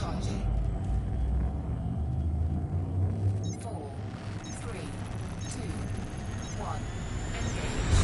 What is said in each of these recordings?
Charging. 4, 3, 2, 1. Engage.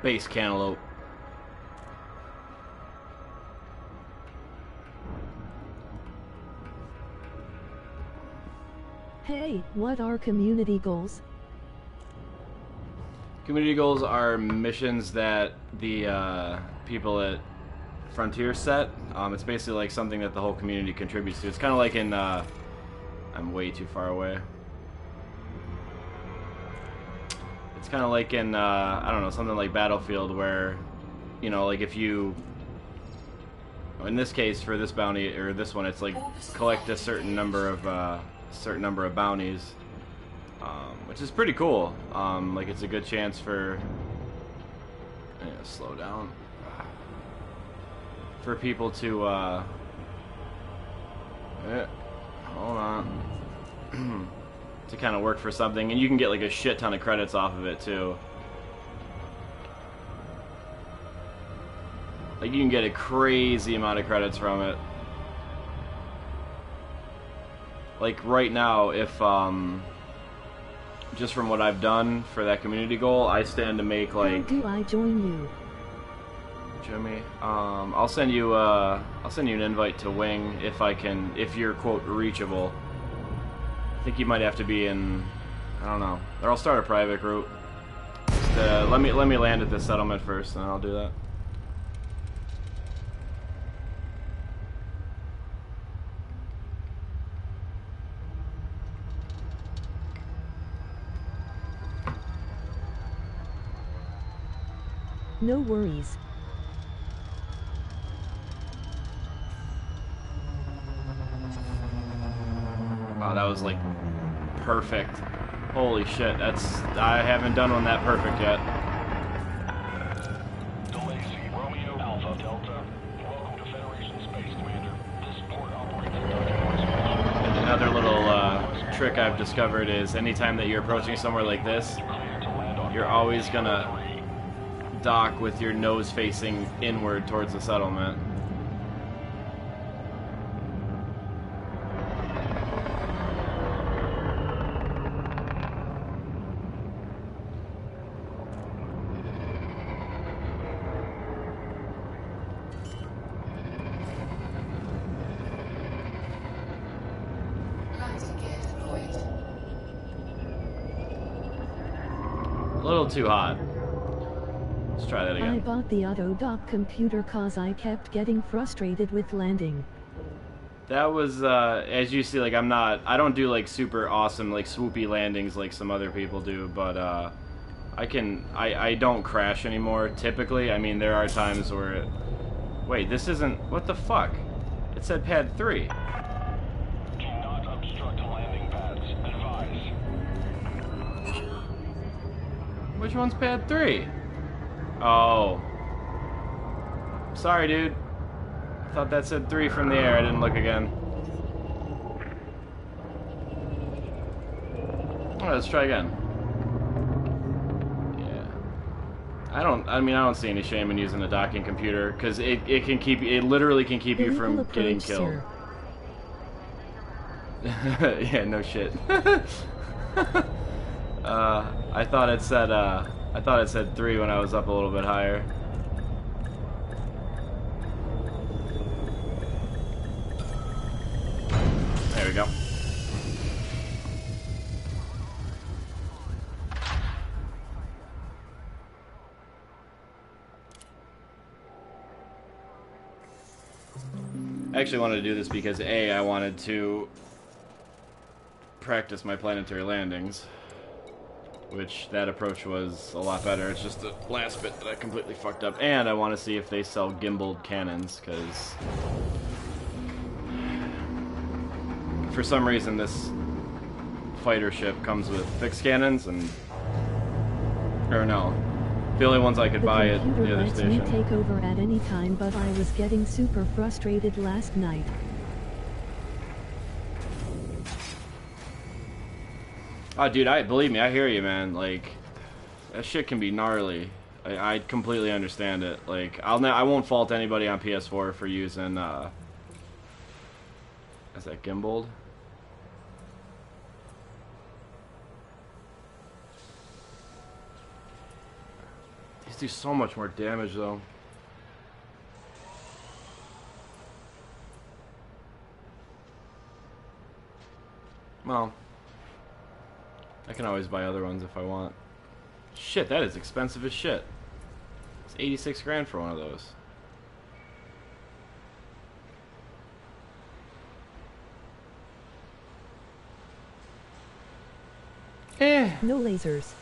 Space cantaloupe. Hey, what are community goals? Community goals are missions that the people at Frontier set. It's basically like something that the whole community contributes to. It's kind of like in... I'm way too far away. It's kind of like in, I don't know, something like Battlefield where, you know, like if you... In this case, for this bounty, or this one, it's like collect a certain number of bounties. which is pretty cool. Like it's a good chance for slow down for people to hold on to kind of work for something, and you can get like a shit ton of credits off of it too. Like you can get a crazy amount of credits from it. Like right now, if just from what I've done for that community goal, I stand to make like. How do I join you? Jimmy, I'll send you an invite to Wing if I can, if you're quote reachable. I think you might have to be in, I don't know, or I'll start a private group. Just, let me land at this settlement first, and I'll do that. No worries. Wow, that was like perfect. Holy shit, I haven't done one that perfect yet. Romeo Alpha Delta. Welcome to Federation Space Commander. This port operates And another little trick I've discovered is anytime that you're approaching somewhere like this, you're always gonna dock with your nose facing inward towards the settlement. Landing gear deployed. A little too hot. Let's try that I again. bought the auto dock computer cause I kept getting frustrated with landing. That was, as you see, like I don't do like super awesome, like swoopy landings like some other people do, but I don't crash anymore, typically. I mean, there are times where wait, this isn't, what the fuck? It said pad 3. Do not obstruct landing pads. Advise. Which one's pad 3? Oh. Sorry, dude. I thought that said 3 from the air. I didn't look again. Alright, let's try again. Yeah. I don't see any shame in using a docking computer, because it literally can keep you from getting killed. Yeah, no shit. I thought it said 3 when I was up a little bit higher. There we go. I actually wanted to do this because A, I wanted to practice my planetary landings, which that approach was a lot better. It's just the last bit that I completely fucked up. And I want to see if they sell gimbaled cannons, because for some reason this fighter ship comes with fixed cannons, and or no, the only ones I could buy at the other lets me station. take over at any time, but I was getting super frustrated last night. Oh, dude, believe me, I hear you, man. Like, that shit can be gnarly. I completely understand it. Like, I won't fault anybody on PS4 for using, is that gimbaled? These do so much more damage, though. Well, I can always buy other ones if I want. Shit, that is expensive as shit. It's 86 grand for one of those. No lasers.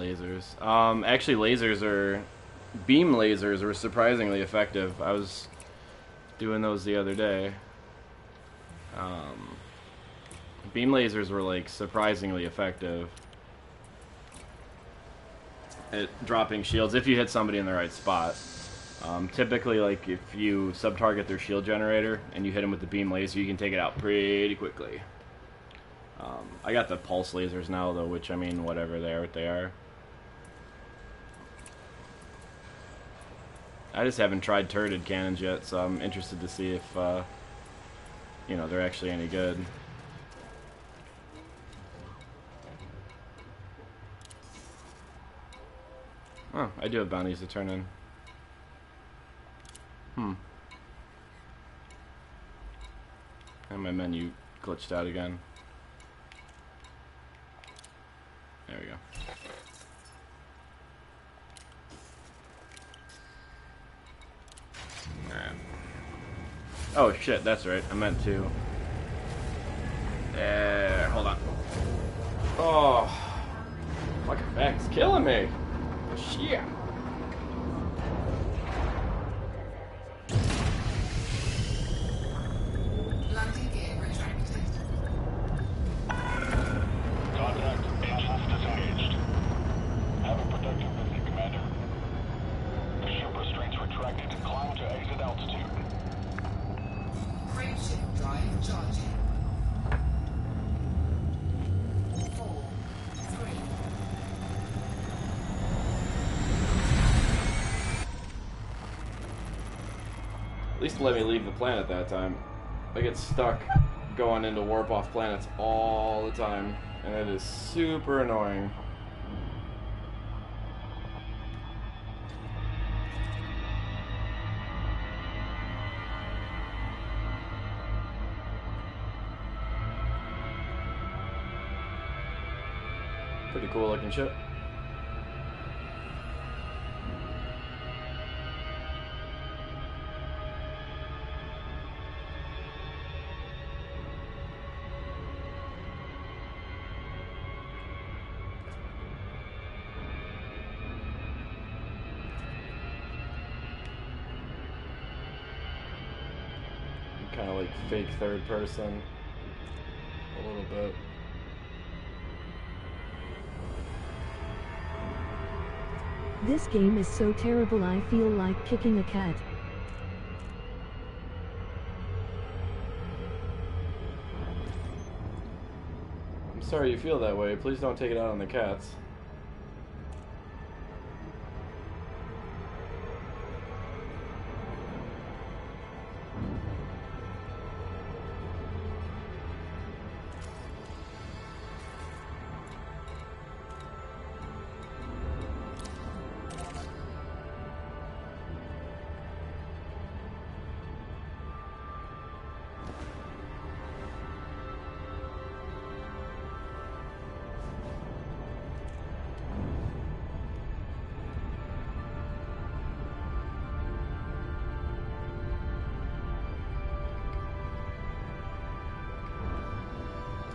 lasers. Actually, beam lasers are surprisingly effective. I was doing those the other day. Beam lasers were like surprisingly effective at dropping shields if you hit somebody in the right spot. Typically, like if you sub-target their shield generator and you hit them with the beam laser, you can take it out pretty quickly. I got the pulse lasers now though, which I mean, whatever they are, what they are. I just haven't tried turreted cannons yet, so I'm interested to see if, you know, they're actually any good. Oh, I do have bounties to turn in. And my menu glitched out again. There we go. Alright. Oh shit, that's right. I meant to. There, hold on. Oh. Fucking back's killing me. Shit. Landing gear retracted. Contact. Engines disengaged. Have a productive visit, Commander. The ship restraints retracted. Climb to exit altitude. Frameshift drive charging. 4, 3. At least let me leave the planet that time. I get stuck going into warp off planets all the time, and it is super annoying. Pretty cool looking ship. Kind of like fake third person a little bit. This game is so terrible I feel like kicking a cat. I'm sorry you feel that way. Please don't take it out on the cats.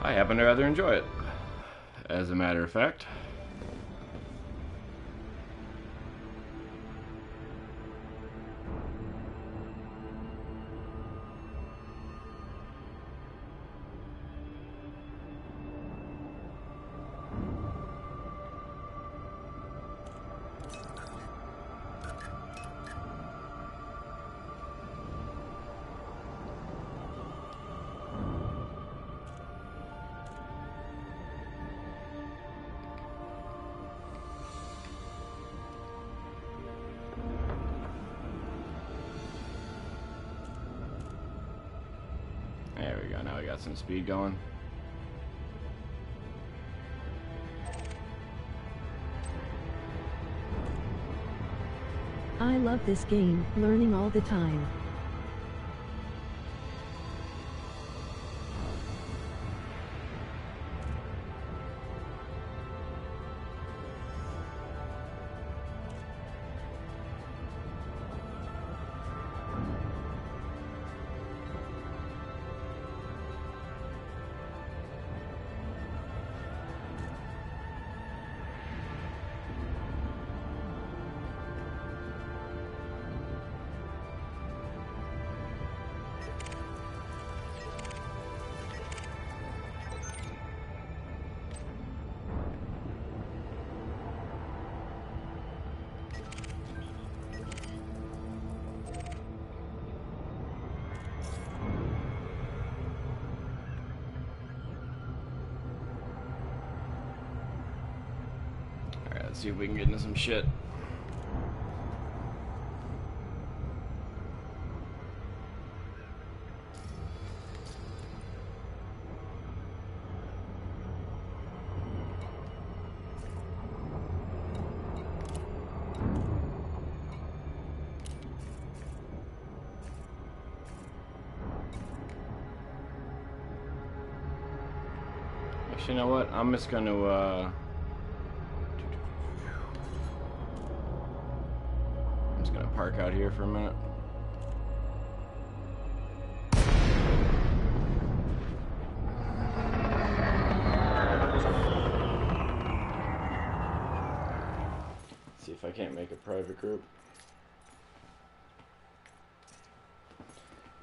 I happen to rather enjoy it, as a matter of fact. There we go, now we got some speed going. I love this game, learning all the time. See if we can get into some shit. Actually, you know what? I'm just going to, I'm just going to park out here for a minute. See if I can't make a private group.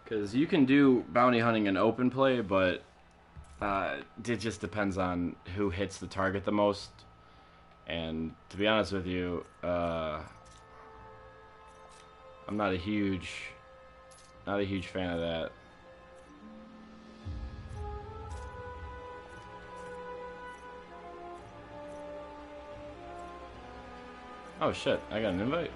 Because you can do bounty hunting in open play, but it just depends on who hits the target the most. And to be honest with you, I'm not a huge fan of that. Oh shit, I got an invite.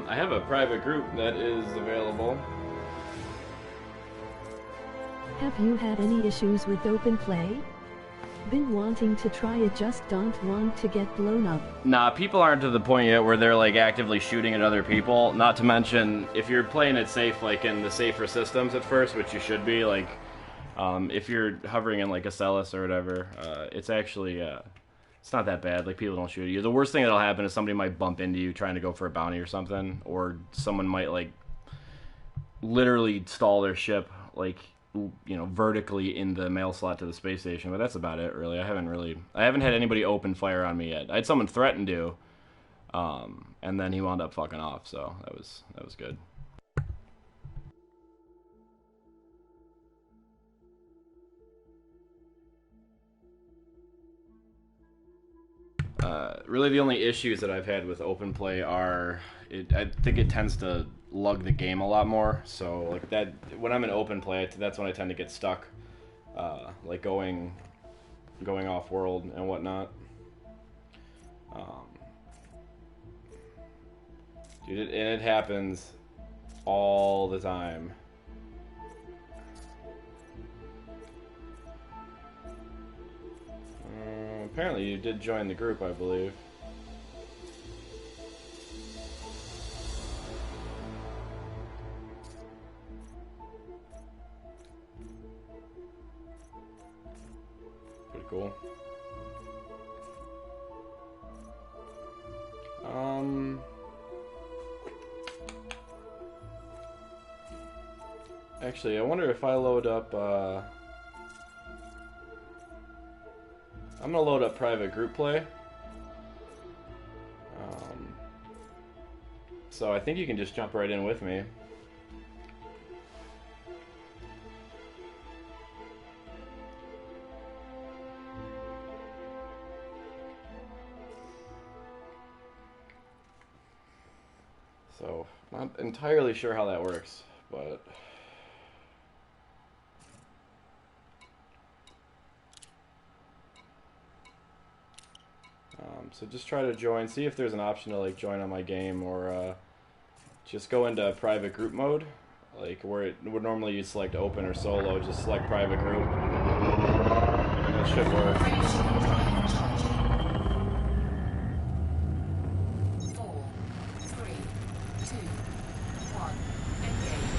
I have a private group that is available. Have you had any issues with open play? Been wanting to try it, just don't want to get blown up. Nah, people aren't to the point yet where they're like actively shooting at other people. Not to mention, if you're playing it safe, like in the safer systems at first, which you should be, like, if you're hovering in like a Celis or whatever, it's actually, it's not that bad. Like, people don't shoot at you. The worst thing that'll happen is somebody might bump into you trying to go for a bounty or something, or someone might like literally stall their ship, like, you know, vertically in the mail slot to the space station. But that's about it, really. I haven't had anybody open fire on me yet. I had someone threaten to, and then he wound up fucking off. So that was good. Really, the only issues that I've had with open play are, I think it tends to lug the game a lot more. So, like, that, when I'm in open play, that's when I tend to get stuck, like going off world and whatnot. Dude, and it happens all the time. Apparently you did join the group, I believe. Pretty cool. Actually, I wonder if I load up, I'm gonna load up private group play. So I think you can just jump right in with me. So, not entirely sure how that works, but so just try to join, see if there's an option to like join on my game, or just go into private group mode, like where it would normally you select open or solo, just select private group. That should work. 4, 3, 2, 1, engage.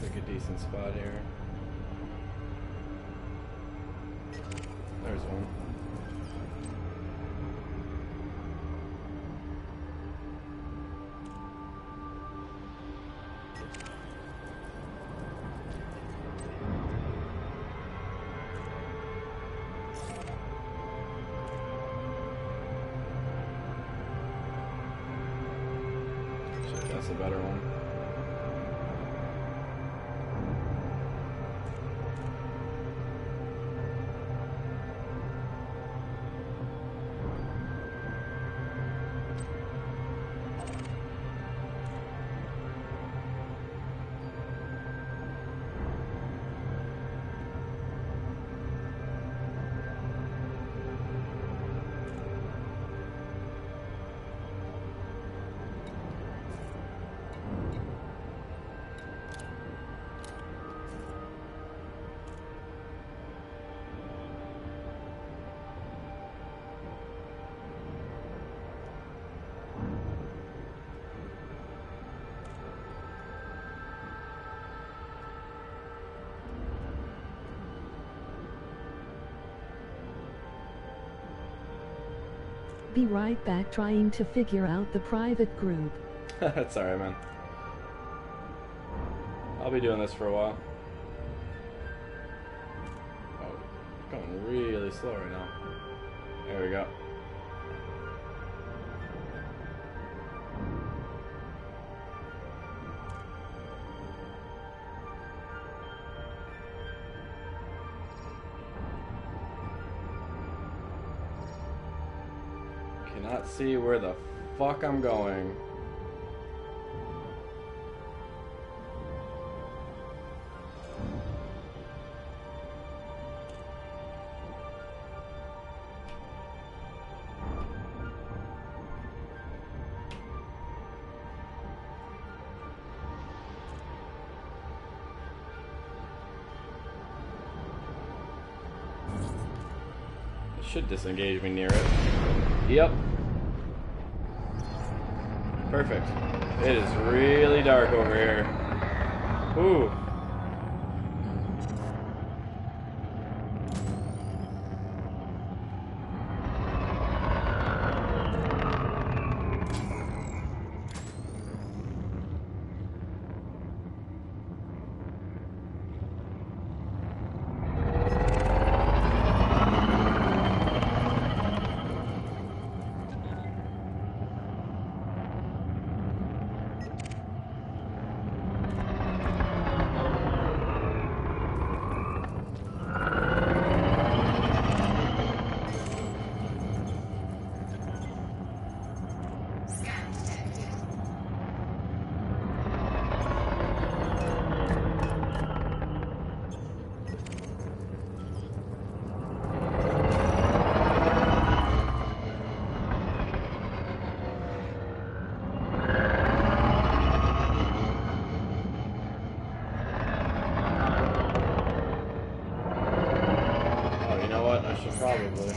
Like a decent spot here. There's one. us a better one. Be right back trying to figure out the private group. That's alright, man. I'll be doing this for a while. Oh, going really slow right now. There we go. Cannot see where the fuck I'm going. It should disengage me near it. Yep. Perfect. It is really dark over here. Ooh. Scan detected. Oh, you know what? I should probably.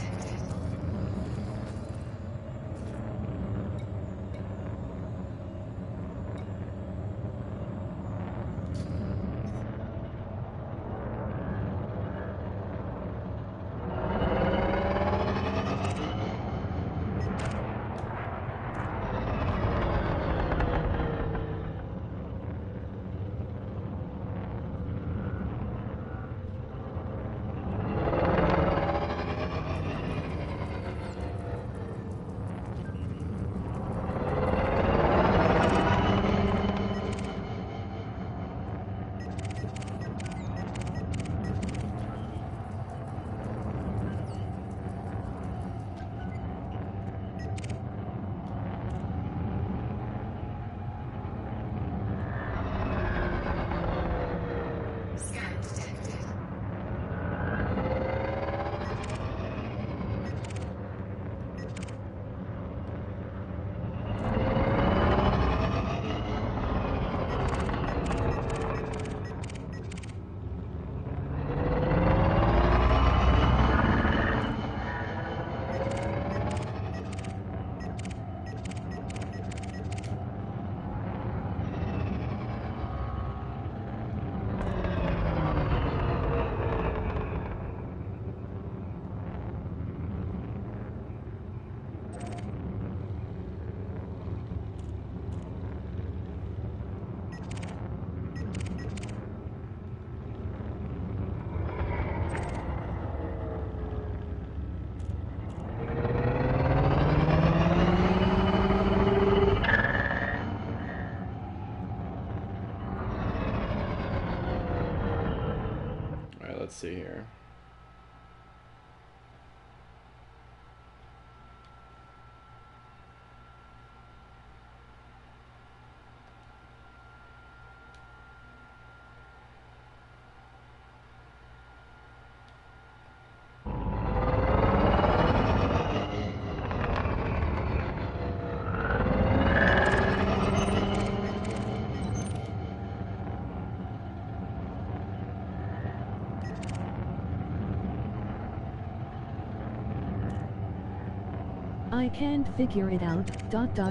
I can't figure it out.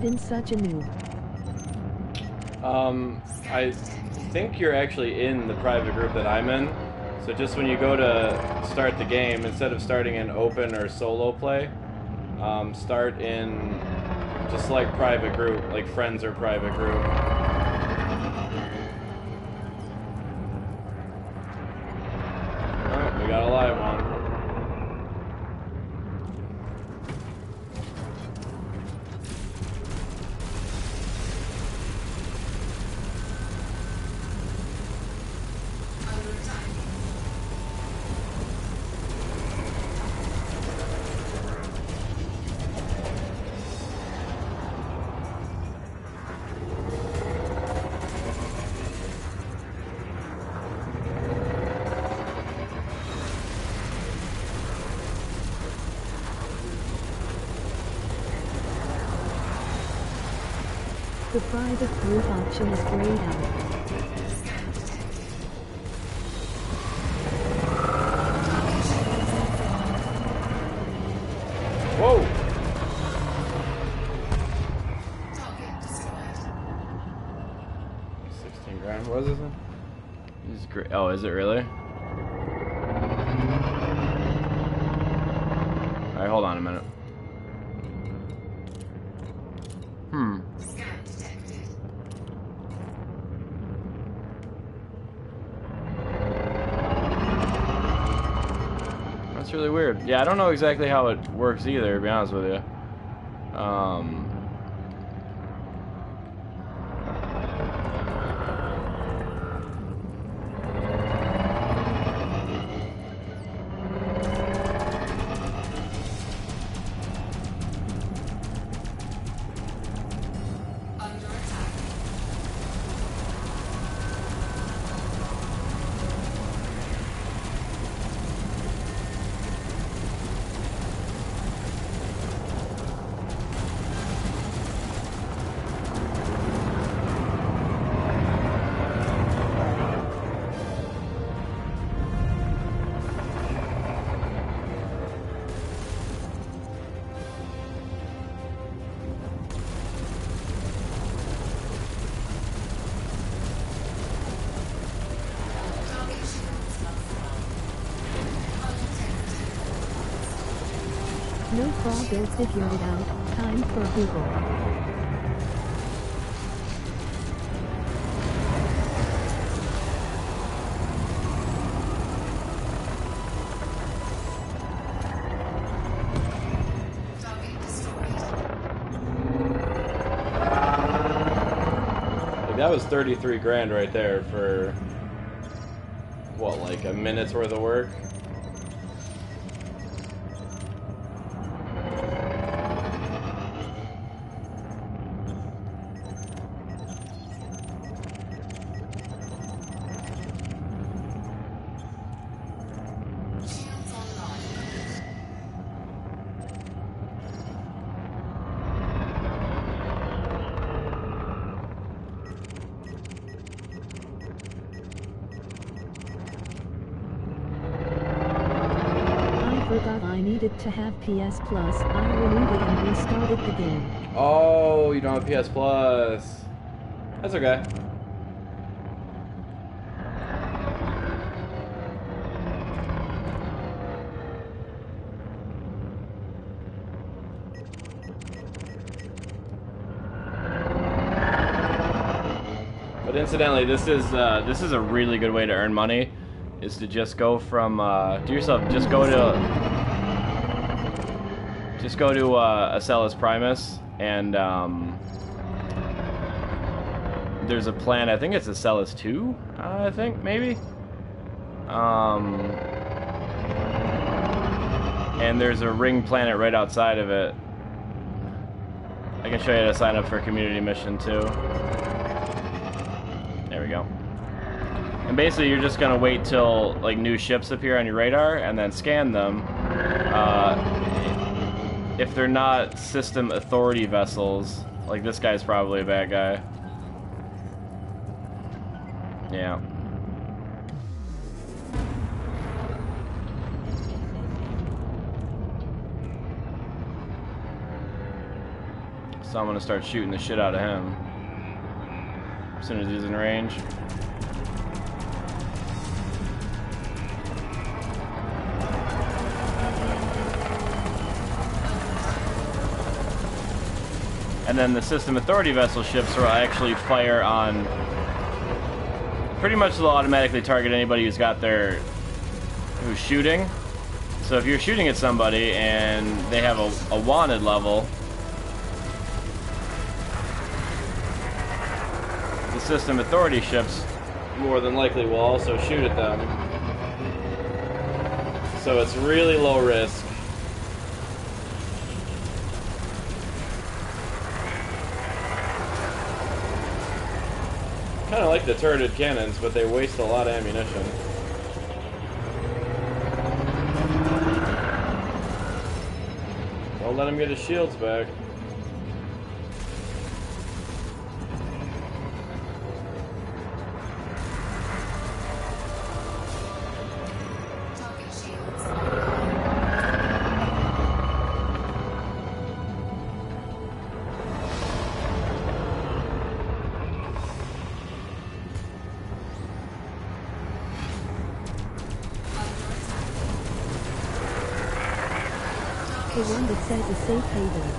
In such a noob. I think you're actually in the private group that I'm in. So just when you go to start the game, instead of starting in open or solo play, start in just like private group, like friends or private group. Oh, we got a live one. The private group option is grayed out. Whoa! Target destroyed. 16 grand, what is this? This is great. Oh, is it really? Alright, hold on a minute. Scan detected. That's really weird. Yeah, I don't know exactly how it works either, to be honest with you. Under attack. Target shields offline. Undetected. No problem, figured it out. Time for Google. Target destroyed. Like, that was 33 grand right there for, what, like a minute's worth of work? Shields online. I forgot I needed to have PS Plus. I renewed it and restarted the game. Oh, you don't have PS Plus. That's okay. But incidentally, this is a really good way to earn money. Is to just go from do yourself just go to Acellus Primus, and there's a plan. I think it's Acellus 2. I think maybe. And there's a ring planet right outside of it. I can show you how to sign up for a community mission too. There we go. And basically, you're just gonna wait till like new ships appear on your radar, and then scan them. If they're not system authority vessels, like this guy's probably a bad guy. Yeah. So I'm gonna start shooting the shit out of him as soon as he's in range. And then the System Authority vessel ships will actually fire on... Pretty much they'll automatically target anybody who's shooting. So if you're shooting at somebody and they have a wanted level, the System Authority ships more than likely will also shoot at them. So it's really low risk. Kind of like the turreted cannons, but they waste a lot of ammunition. Don't let him get his shields back. Target shields. The one that says a safe haven.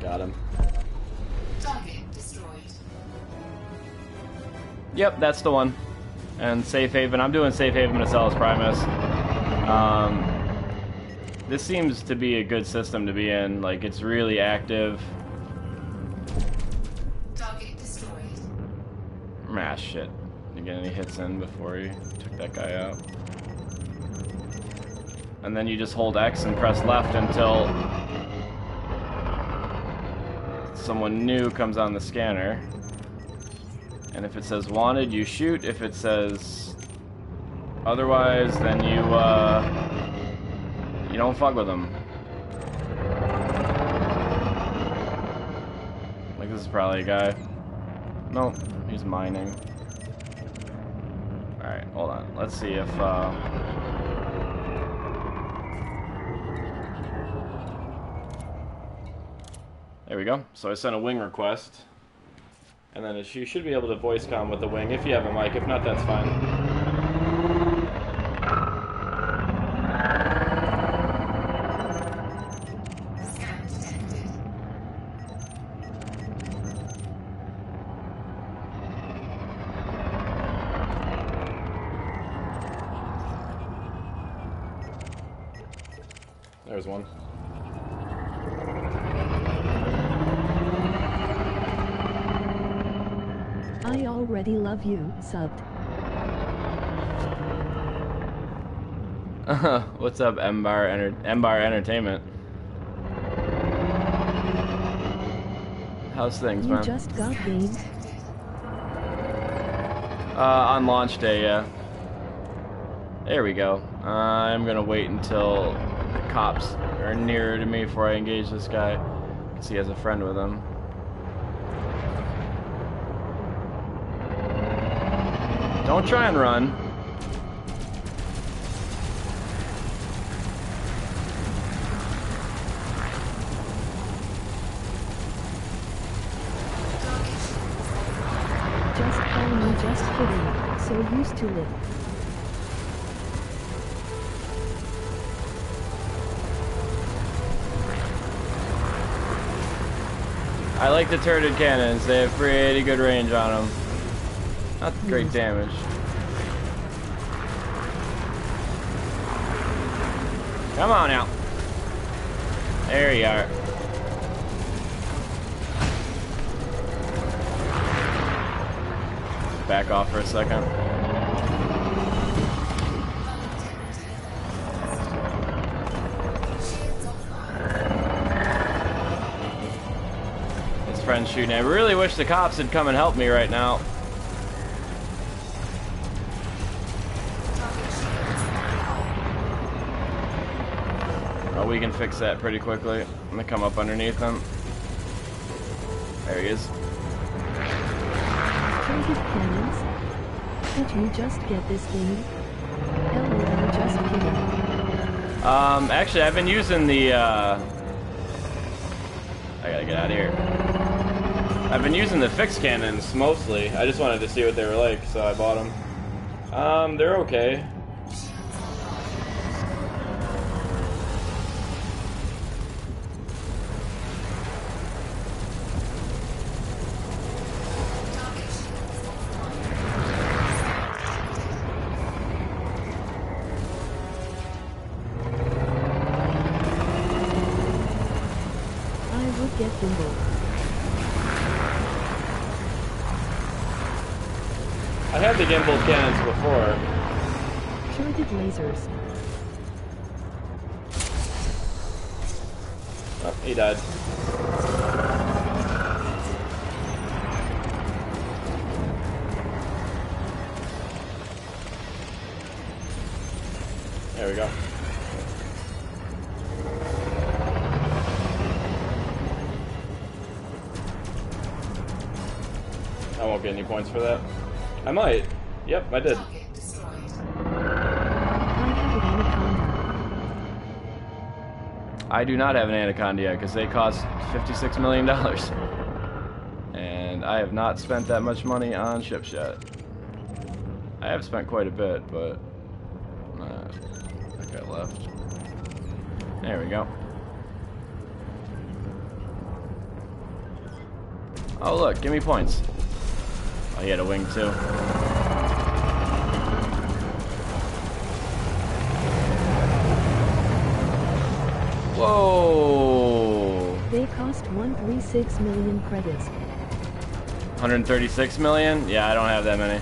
Got him. Target destroyed. Yep, that's the one. And Safe Haven. I'm doing Safe Haven to Celis Primus. This seems to be a good system to be in. Like, it's really active. Target destroyed. Ah, shit. You get any hits in before he took that guy out. And then you just hold X and press left until someone new comes on the scanner. And if it says wanted, you shoot. If it says otherwise, then you don't fuck with them. Like, this is probably a guy. Nope, he's mining. Alright, hold on. Let's see if there we go. So I sent a wing request. And then you should be able to voice comm with the wing if you have a mic. If not, that's fine. Scan detected. There's one. I already love you, subbed. What's up, M-Bar Entertainment? How's things, You man? just got game. On launch day, yeah. There we go. I'm gonna wait until the cops are nearer to me before I engage this guy. Because he has a friend with him. Don't try and run. Just call me just kidding. So used to it. I like the turreted cannons. They have pretty good range on them. Not great damage. Come on out. There you are. Back off for a second. His friend's shooting. I really wish the cops had come and helped me right now. Oh, we can fix that pretty quickly. I'm gonna come up underneath him. There he is. Turret cannons. did you just get this thing? LOL, just kidding. Actually, I've been using the, I gotta get out of here. I've been using the fixed cannons mostly. I just wanted to see what they were like, so I bought them. They're okay. Get gimbal. I had the gimbal cannons before. Shorted lasers. Oh, he died. There we go. I won't get any points for that. I might. Yep, I did. Target destroyed. I have an anaconda. I do not have an anaconda yet because they cost $56 million. And I have not spent that much money on ships yet. I have spent quite a bit, but that guy left. There we go. Oh look, give me points. Oh, he had a wing too. Whoa! They cost 136 million credits. 136 million? Yeah, I don't have that many.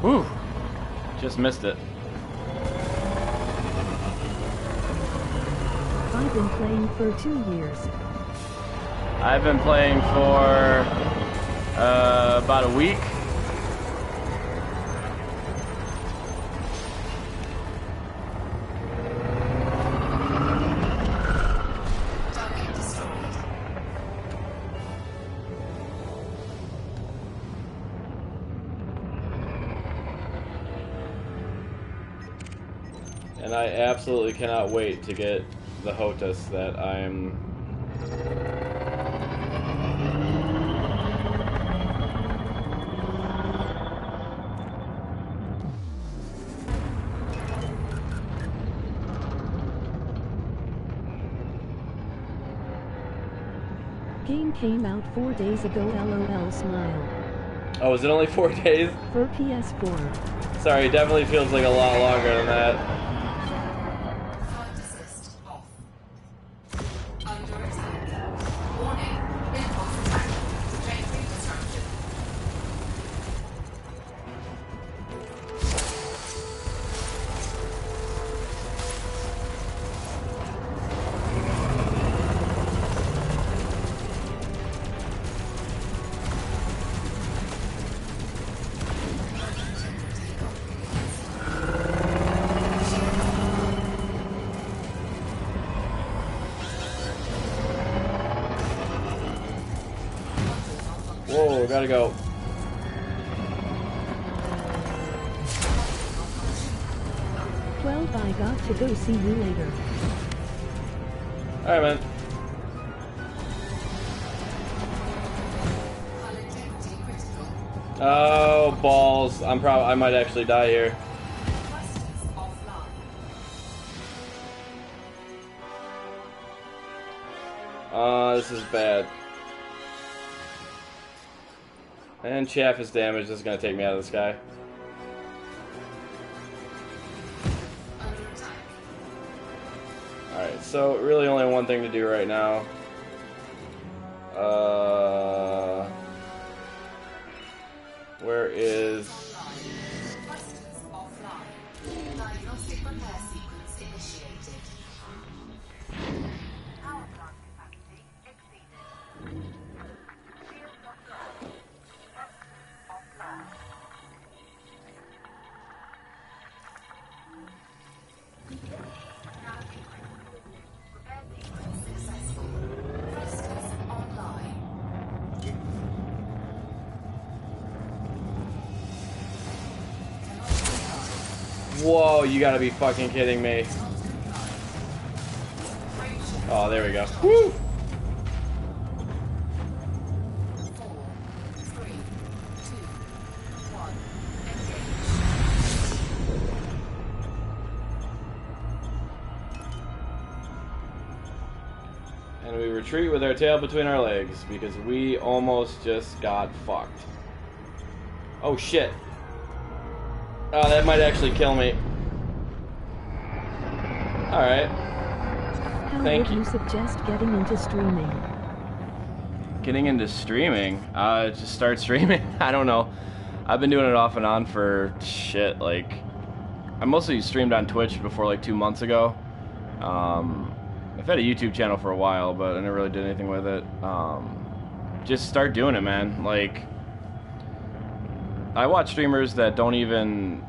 Whew! Just missed it. I've been playing for 2 years. I've been playing for about a week. Target destroyed. And I absolutely cannot wait to get the HOTAS that I'm... Game came out 4 days ago, LOL smile. Oh, is it only 4 days? For PS4. Sorry, it definitely feels like a lot longer than that. Flight assist off. Under attack. Warning. Impulse attack. Chain reconstruction. Whoa, gotta go. I got to go, see you later. Alright, man. Connectivity critical. Oh, balls. I might actually die here. Thrusters offline. This is bad. And chaff is damaged. This is gonna take me out of the sky. Under attack. Alright, so really only one thing to do right now. Where is... Thrusters offline. Repair sequence initiated. Power plant capacity exceeded. Shield not charged. Offline. Tracking critical. Repair sequence Successful. Thrusters online. Cannot comply. Whoa, you gotta be fucking kidding me. Not comply. Brake Oh, there we go. charge. Woo! 4, 3, 2, 1. Engage. And we retreat with our tail between our legs because we almost just got fucked. Oh shit. Oh, that might actually kill me. Alright. How Thank would you. you suggest getting into streaming? Getting into streaming? Just start streaming. I don't know. I've been doing it off and on for shit, like... I mostly streamed on Twitch before like 2 months ago. I've had a YouTube channel for a while, but I never really did anything with it. Just start doing it, man. Like... I watch streamers that don't even,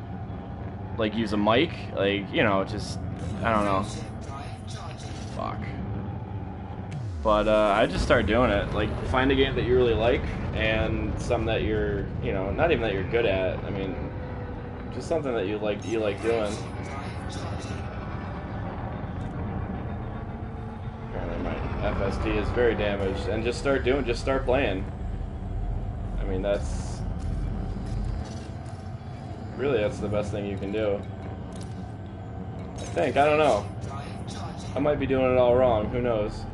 like, use a mic. Like, you know, just... I don't know. Ship drive charging. Fuck. But I just start doing it. Like, find a game that you really like, and some that you're, you know, not even that you're good at. I mean, just something that you like doing. Drive charging. Apparently my FSD is very damaged, and just start playing. I mean, that's the best thing you can do. I think. I don't know. Drive charging. I might be doing it all wrong. Who knows?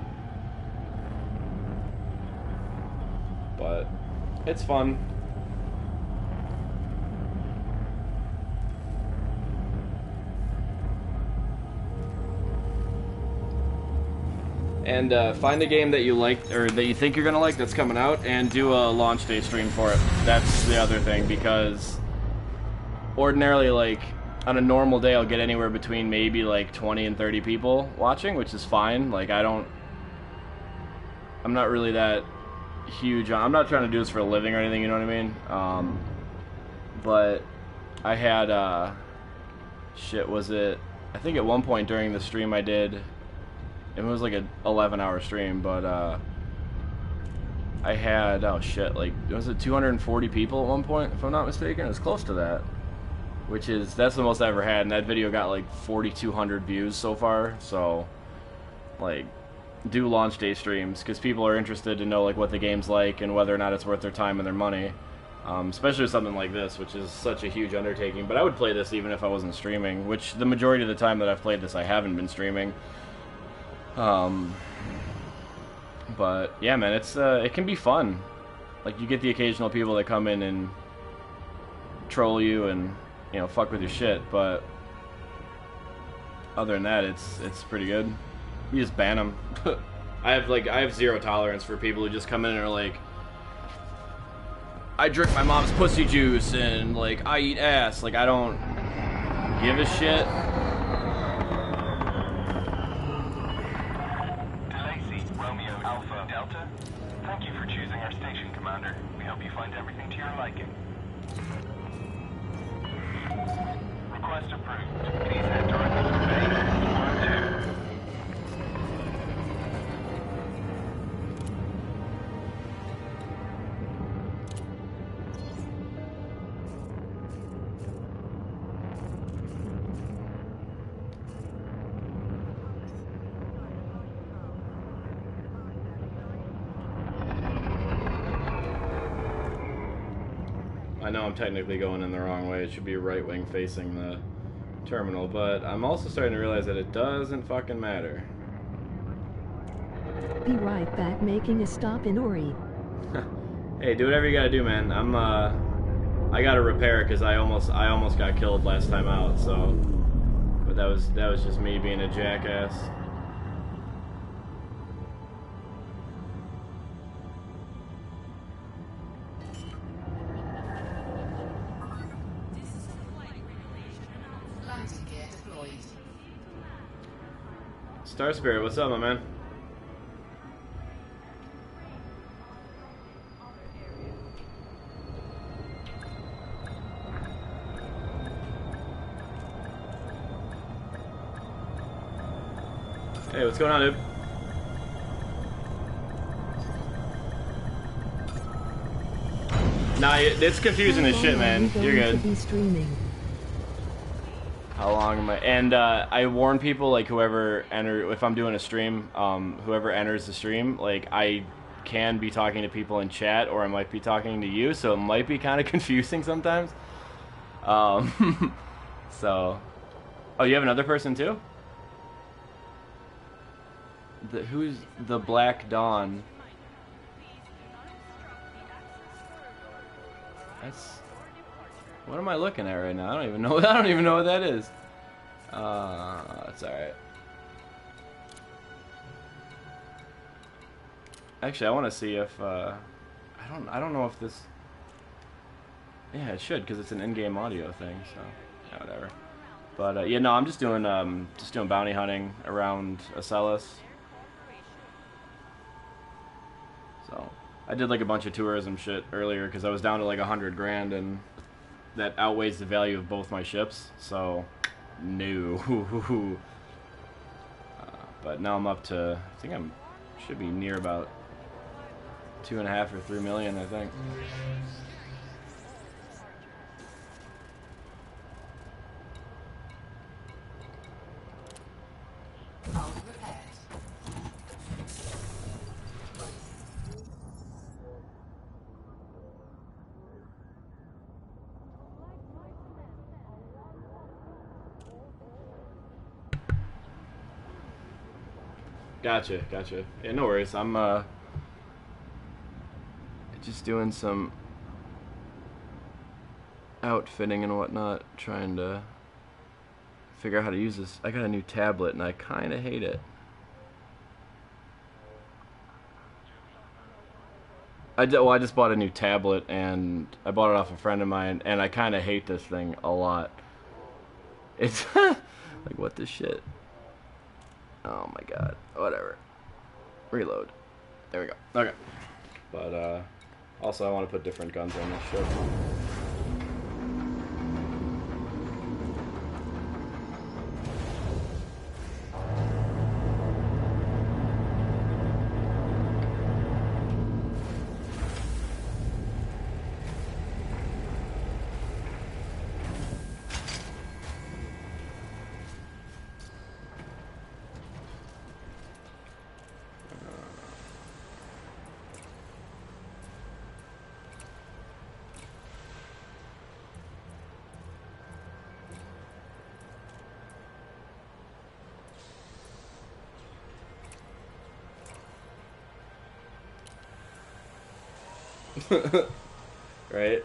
But it's fun. And find a game that you like, or that you think you're gonna like, that's coming out, and do a launch day stream for it. That's the other thing, because ordinarily, like, on a normal day, I'll get anywhere between maybe like 20 and 30 people watching, which is fine. Like, I'm not really that huge. I'm not trying to do this for a living or anything, you know what I mean? But I had, shit, was it, I think at one point during the stream I did, it was like an 11-hour stream, but I had, oh shit, like, was it 240 people at one point, if I'm not mistaken? It was close to that, that's the most I ever had, and that video got like 4,200 views so far. So, like, do launch day streams, because people are interested to know, like, what the game's like and whether or not it's worth their time and their money, especially with something like this, which is such a huge undertaking. But I would play this even if I wasn't streaming, which the majority of the time that I've played this I haven't been streaming. But yeah, man, it can be fun. Like, you get the occasional people that come in and troll you and, you know, fuck with your shit, but other than that, it's pretty good. You just ban them. I have zero tolerance for people who just come in and are like, I drink my mom's pussy juice and, like, I eat ass. Like, I don't give a shit. Romeo Alpha Delta, thank you for choosing our station, Commander. We hope you find everything to your liking. Request approved. Please head directly to Bay 2. I know I'm technically going in the wrong way. It should be right wing facing the terminal, but I'm also starting to realize that it doesn't fucking matter. Be right back, making a stop in Ori. Hey, do whatever you gotta do, man. I gotta repair because I almost got killed last time out. So, but that was just me being a jackass. Landing gear deployed. Star Spirit, what's up, my man? Hey, what's going on, dude? Nah, it's confusing as shit, man. You're good. Be streaming. How long am I? And I warn people, like, whoever if I'm doing a stream, whoever enters the stream, like, I can be talking to people in chat, or I might be talking to you, so it might be kind of confusing sometimes. So, oh, you have another person too? Who's the Black Dawn? That's, what am I looking at right now? I don't even know. I don't even know what that is. It's all right. Actually, I want to see if I don't know if this. Yeah, it should, because it's an in-game audio thing. So yeah, whatever. But yeah, no, I'm just doing bounty hunting around Acellus. So I did like a bunch of tourism shit earlier because I was down to like 100 grand, and that outweighs the value of both my ships. So no. But now I'm up to, I think should be near about 2.5 or 3 million, I think. Hull repaired. Gotcha. Yeah, no worries. I'm just doing some outfitting and whatnot, trying to figure out how to use this. I got a new tablet and I kind of hate it. I just bought a new tablet, and I bought it off a friend of mine, and I kind of hate this thing a lot. It's like, what the shit? Oh my god. Whatever. Reload. There we go. Okay. But also I want to put different guns on this ship. Right?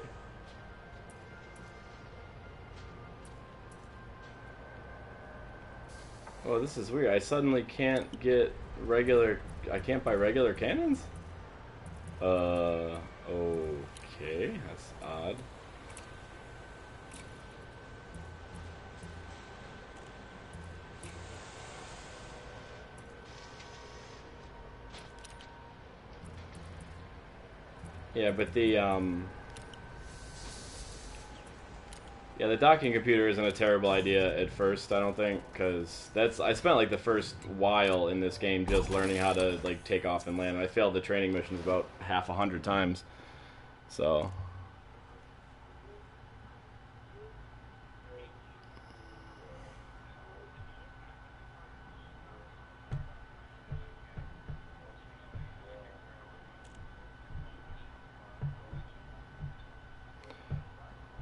Oh, this is weird. I suddenly can't get regular... I can't buy regular cannons? Okay. That's odd. Yeah, but the docking computer isn't a terrible idea at first, I don't think, because I spent like the first while in this game just learning how to like take off and land. I failed the training missions about 100 times, so.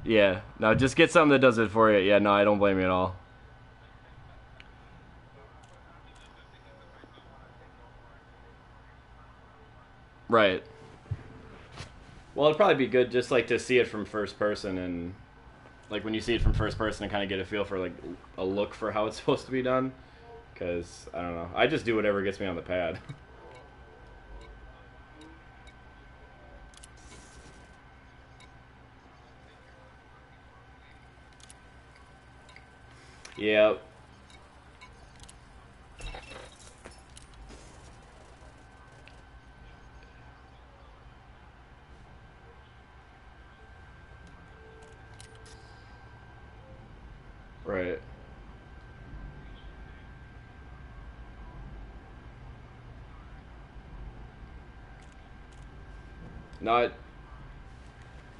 Yeah, no, just get something that does it for you. Yeah, no, I don't blame you at all. Right. Well, it'd probably be good just like to see it from first person, and like when you see it from first person and kind of get a feel for like a look for how it's supposed to be done. Because, I don't know, I just do whatever gets me on the pad. Yep. Right. Not,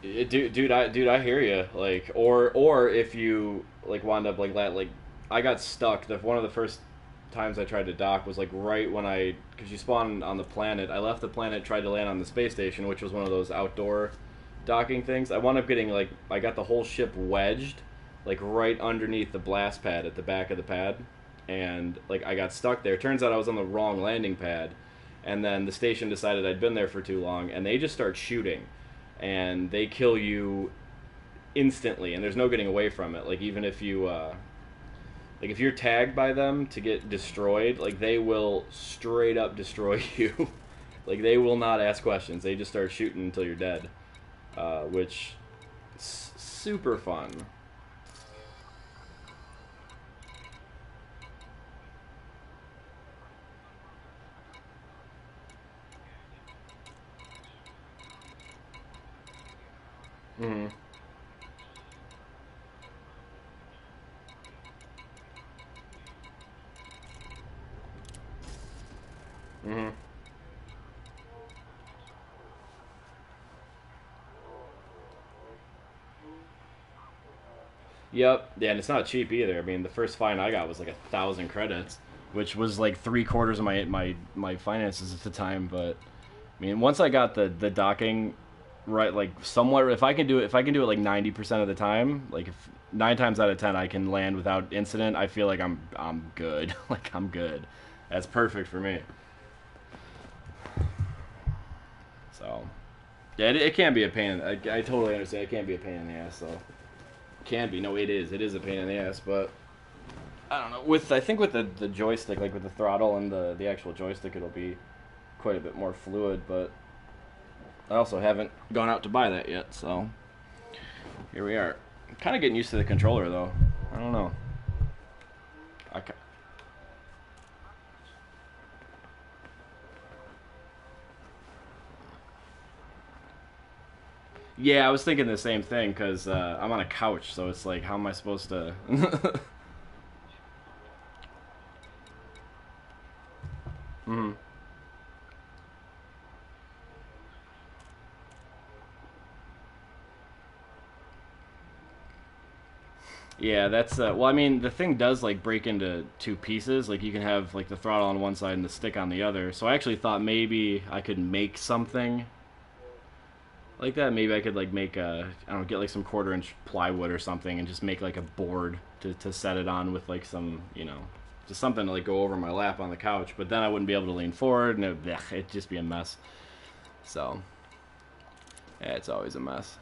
dude, I hear you. Like, or if you like wound up like that, like I got stuck. One of the first times I tried to dock was like right when because you spawn on the planet. I left the planet, tried to land on the space station, which was one of those outdoor docking things. I wound up getting like I got the whole ship wedged, like right underneath the blast pad at the back of the pad, and like I got stuck there. Turns out I was on the wrong landing pad. And then the station decided I'd been there for too long, and they just start shooting, and they kill you instantly, and there's no getting away from it. Like even if you, like if you're tagged by them to get destroyed, like they will straight up destroy you. Like they will not ask questions. They just start shooting until you're dead, which is super fun. Mm-hmm. Mm-hmm. Yep. Yeah, and it's not cheap either. I mean, the first fine I got was like 1,000 credits, which was like 3/4 of my finances at the time. But I mean, once I got the docking right, like somewhat, if I can do it like 90% of the time, like if 9 times out of 10 I can land without incident, I feel like I'm good. Like I'm good. That's perfect for me. So, yeah, it can be a pain. I totally understand. It can be a pain in the ass, though. Can be. No, it is. It is a pain in the ass, but I don't know. I think with the joystick, like with the throttle and the actual joystick, it'll be quite a bit more fluid, but I also haven't gone out to buy that yet, so here we are. I'm kind of getting used to the controller, though. I don't know. Yeah, I was thinking the same thing, because I'm on a couch, so it's like, how am I supposed to... Mm-hmm. Yeah, that's well, I mean, the thing does like break into 2 pieces. Like you can have like the throttle on one side and the stick on the other. So I actually thought maybe I could make something like that. Maybe I could like make I don't know, get like some 1/4-inch plywood or something and just make like a board to set it on with like some, just something to like go over my lap on the couch. But then I wouldn't be able to lean forward, and it'd just be a mess. So yeah, it's always a mess.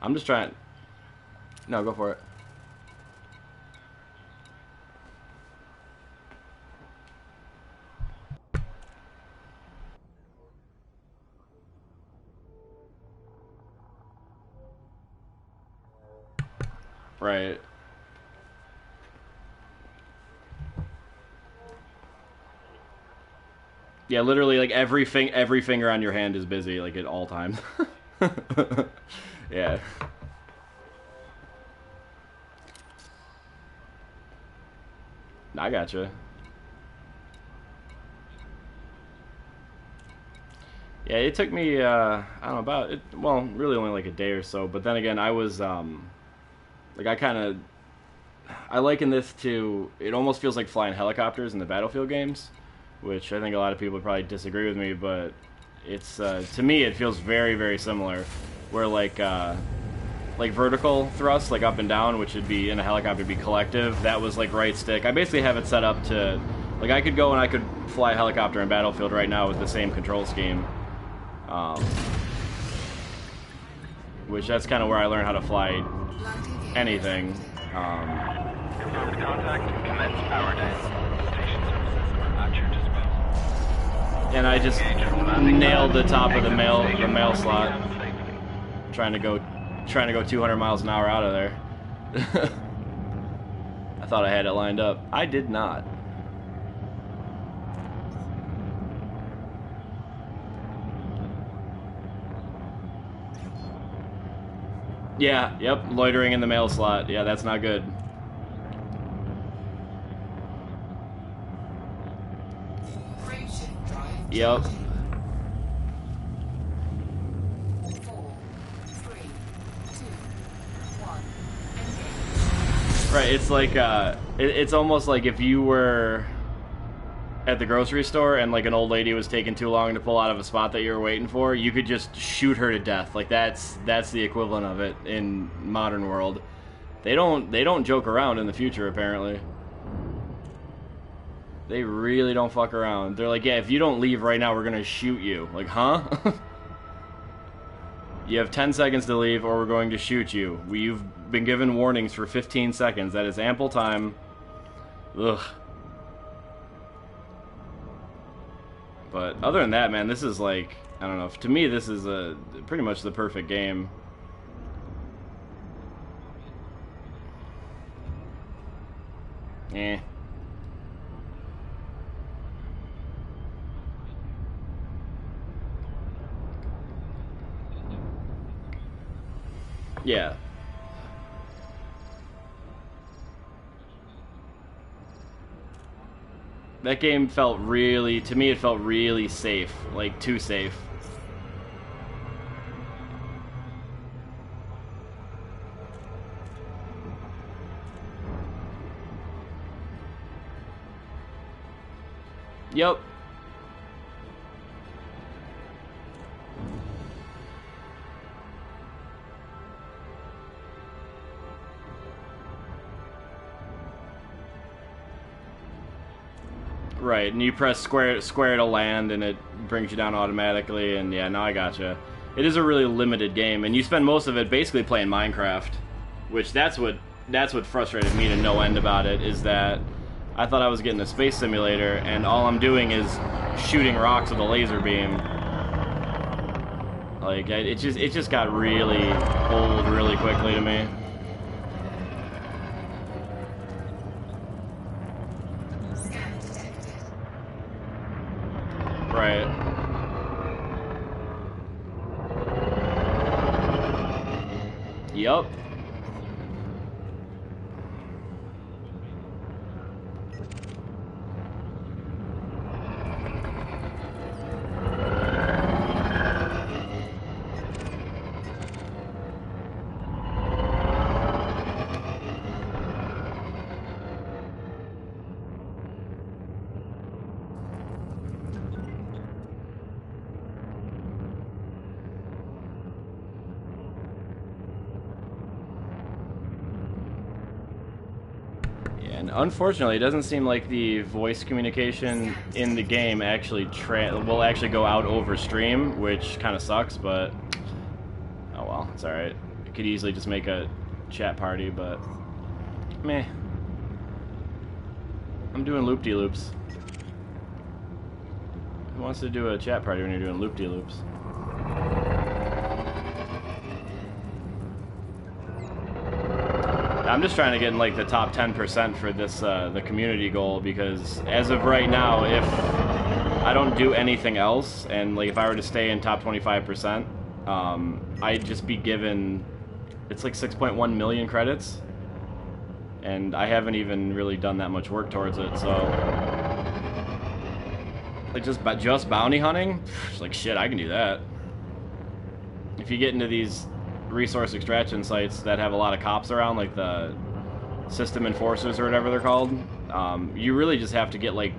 I'm just trying. No, go for it. Right. Yeah, literally, like every finger on your hand is busy, like at all times. Yeah. I gotcha. Yeah, it took me, I don't know, well, really only like a day or so, but then again, I was, like, I liken this to, it almost feels like flying helicopters in the Battlefield games, which I think a lot of people would probably disagree with me, but it's, to me, it feels very, very similar, where, like vertical thrust, like up and down, which would be, in a helicopter, be collective, that was, like, right stick. I basically have it set up to, like, I could go and I could fly a helicopter in Battlefield right now with the same control scheme, which that's kind of where I learned how to fly anything. Confirmed contact. Commence power down. Station services are at your disposal. And I just nailed the top of the mail slot, trying to go 200 miles an hour out of there. thought I had it lined up. I did not. Yeah, yep, loitering in the mail slot. Yeah, that's not good. Yep. 4, 3, 2, 1. Engage. Right, it's like, it's almost like if you were at the grocery store and like an old lady was taking too long to pull out of a spot that you were waiting for, you could just shoot her to death. Like that's the equivalent of it in modern world. They don't joke around in the future, apparently. They really don't fuck around. They're like, yeah, if you don't leave right now, we're gonna shoot you. Like, huh? You have 10 seconds to leave or we're going to shoot you. You've been given warnings for 15 seconds. That is ample time. Ugh. But other than that, man, this is like, I don't know, to me this is pretty much the perfect game. Eh. Yeah. That game felt really, to me it felt really safe, like too safe. Yep. Right, and you press square to land, and it brings you down automatically. And yeah, now I gotcha. It is a really limited game, and you spend most of it basically playing Minecraft, which that's what frustrated me to no end about it. Is that I thought I was getting a space simulator, and all I'm doing is shooting rocks with a laser beam. Like it just got really old really quickly to me. Right. Yup. And unfortunately, it doesn't seem like the voice communication in the game actually will actually go out over stream, which kind of sucks, but oh well, it's alright. I could easily just make a chat party, but meh. I'm doing loop-de-loops. Who wants to do a chat party when you're doing loop-de-loops? I'm just trying to get in like the top 10% for this the community goal, because as of right now, if I don't do anything else, and like if I were to stay in top 25%, I'd just be given, it's like 6.1 million credits, and I haven't even really done that much work towards it. So like just bounty hunting, it's like shit, I can do that. If you get into these resource extraction sites that have a lot of cops around, like the system enforcers or whatever they're called, you really just have to get like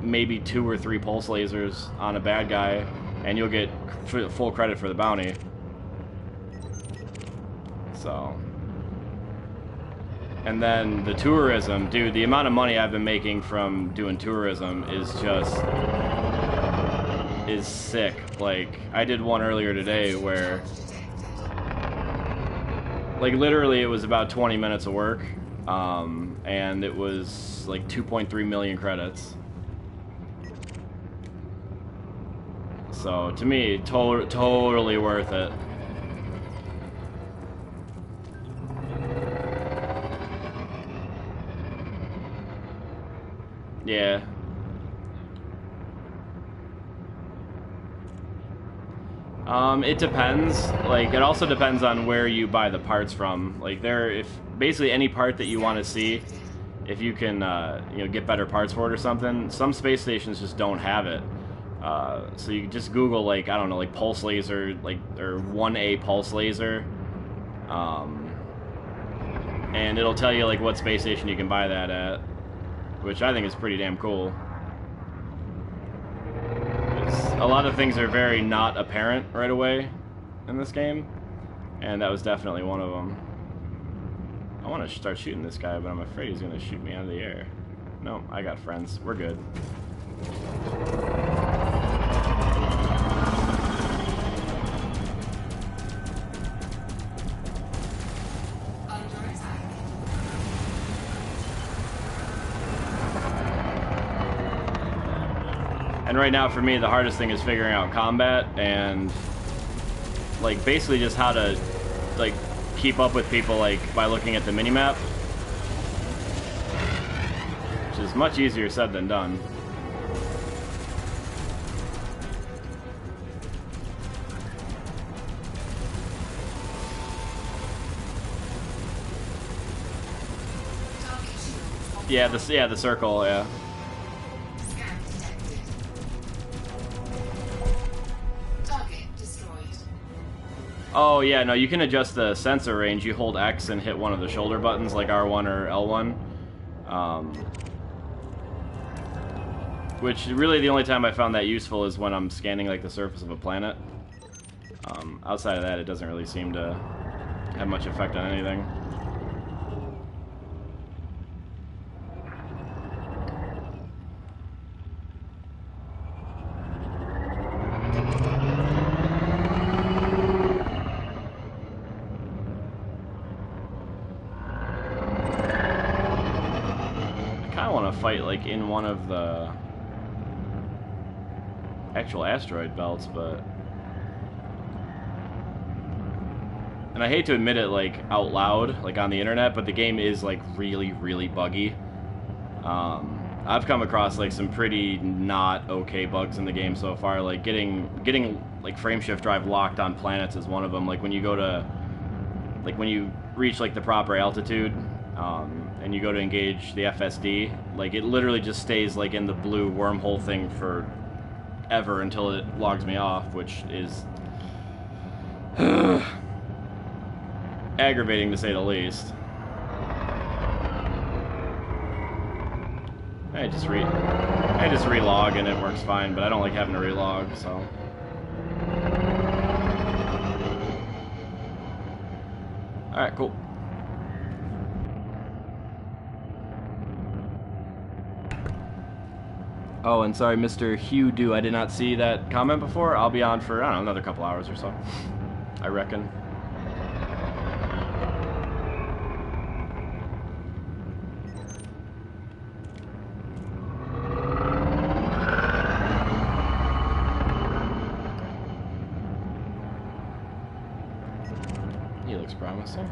maybe 2 or 3 pulse lasers on a bad guy, and you'll get full credit for the bounty. So, and then the tourism, dude, the amount of money I've been making from doing tourism is sick. Like, I did one earlier today where like literally it was about 20 minutes of work, and it was like 2.3 million credits. So to me, totally worth it. Yeah. It depends. Like, it also depends on where you buy the parts from. Like, if basically any part that you want to see, if you can, you know, get better parts for it or something. Some space stations just don't have it. So you just Google, like, I don't know, like pulse laser, like, or 1A pulse laser, and it'll tell you like what space station you can buy that at, which I think is pretty damn cool. A lot of things are very not apparent right away in this game, and that was definitely one of them. I want to start shooting this guy, but I'm afraid he's going to shoot me out of the air. No, I got friends. We're good. Under attack. And right now, for me, the hardest thing is figuring out combat and, like, basically just how to, like, keep up with people, like, by looking at the minimap. Which is much easier said than done. Yeah, the circle, yeah. Scan detected. Target destroyed. Oh, yeah, no, you can adjust the sensor range. You hold X and hit one of the shoulder buttons, like R1 or L1. Which, really, the only time I found that useful is when I'm scanning, like, the surface of a planet. Outside of that, it doesn't really seem to have much effect on anything. Fight like in one of the actual asteroid belts, but and I hate to admit it like out loud, like on the internet, but the game is like really, really buggy. I've come across like some pretty not okay bugs in the game so far. Like getting like frame shift drive locked on planets is one of them. Like when you go to when you reach like the proper altitude. And you go to engage the FSD, like it literally just stays like in the blue wormhole thing for ever until it logs me off, which is aggravating to say the least. I just relog and it works fine, but I don't like having to relog, so. Alright, cool. Oh, and sorry, Mr. Hugh Do, I did not see that comment before. I'll be on for, I don't know, another couple hours or so, I reckon. He looks promising.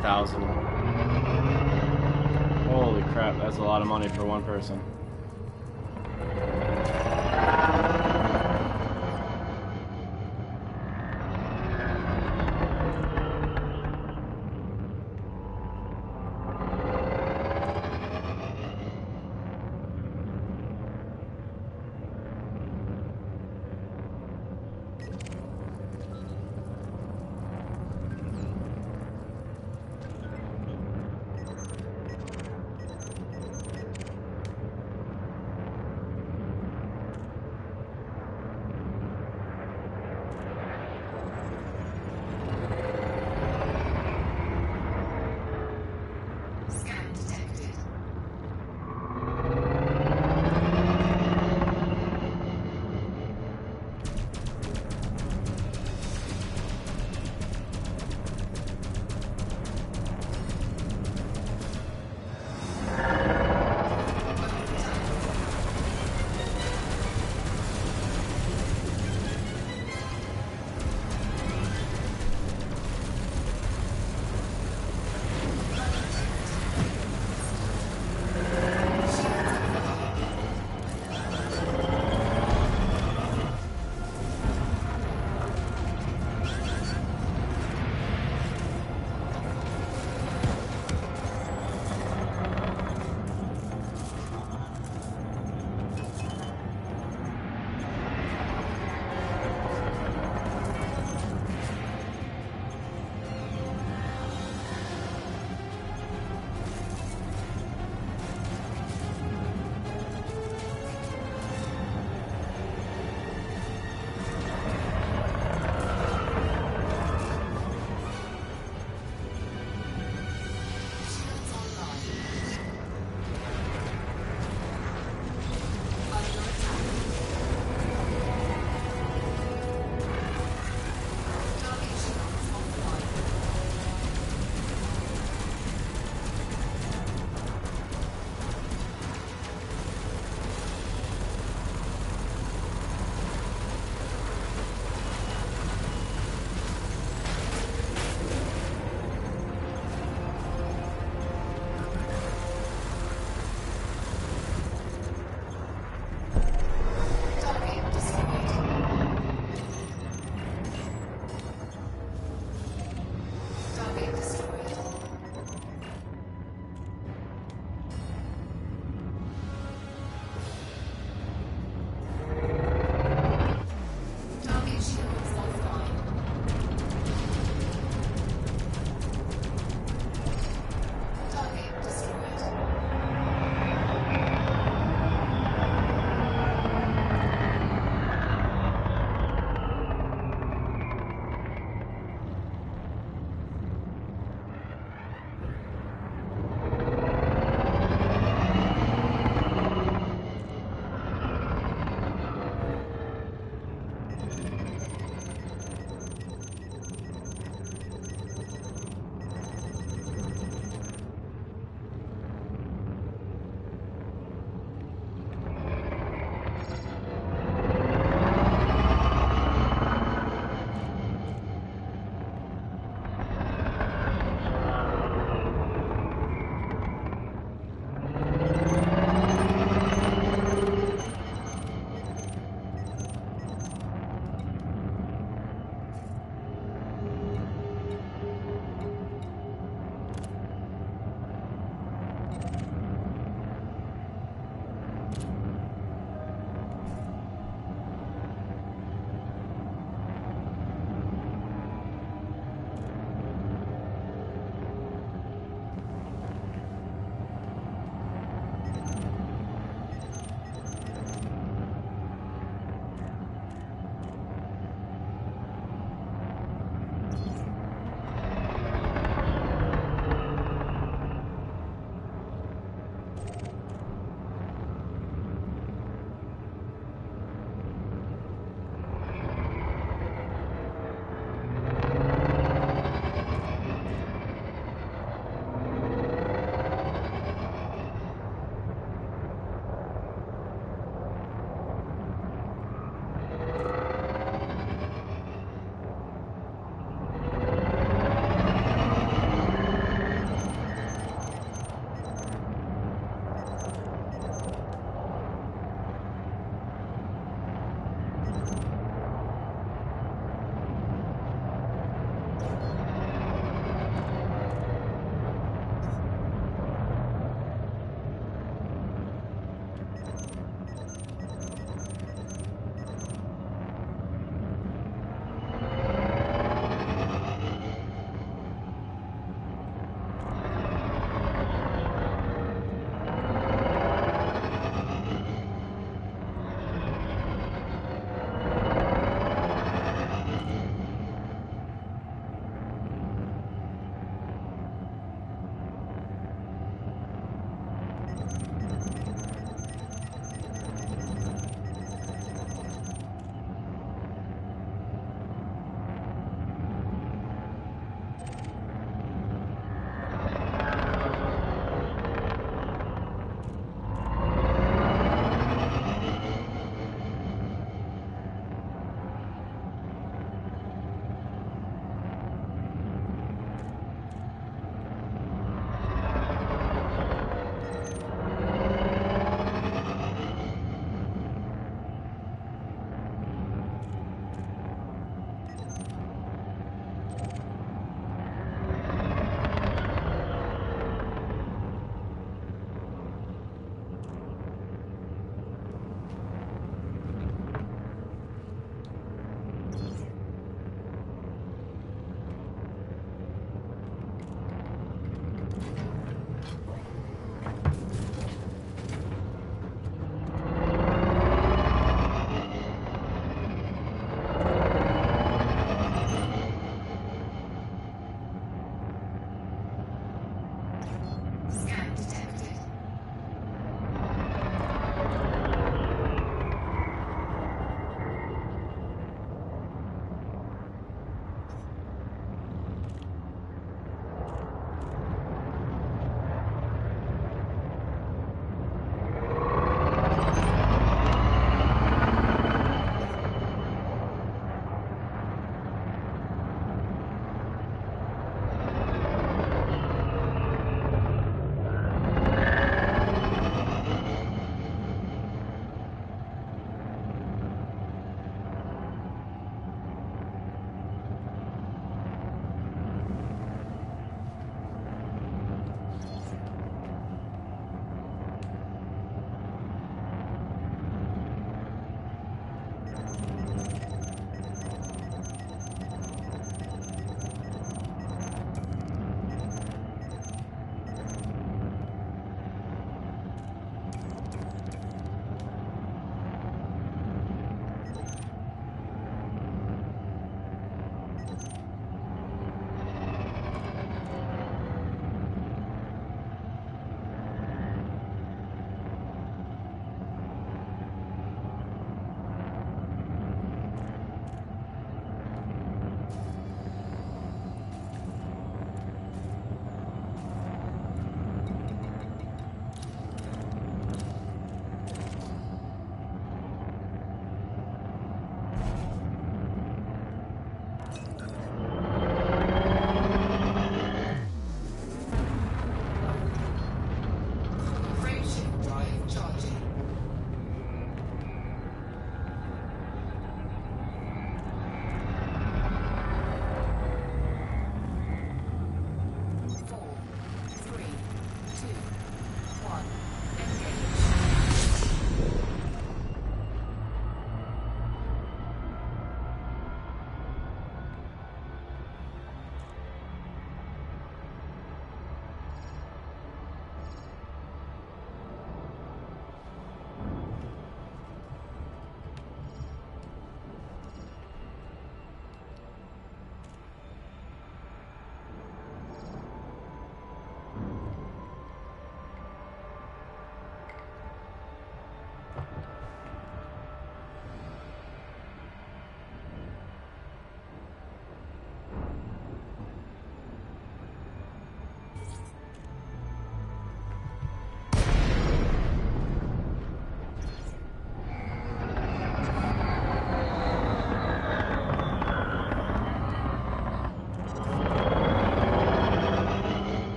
50,000. Holy crap, that's a lot of money for one person.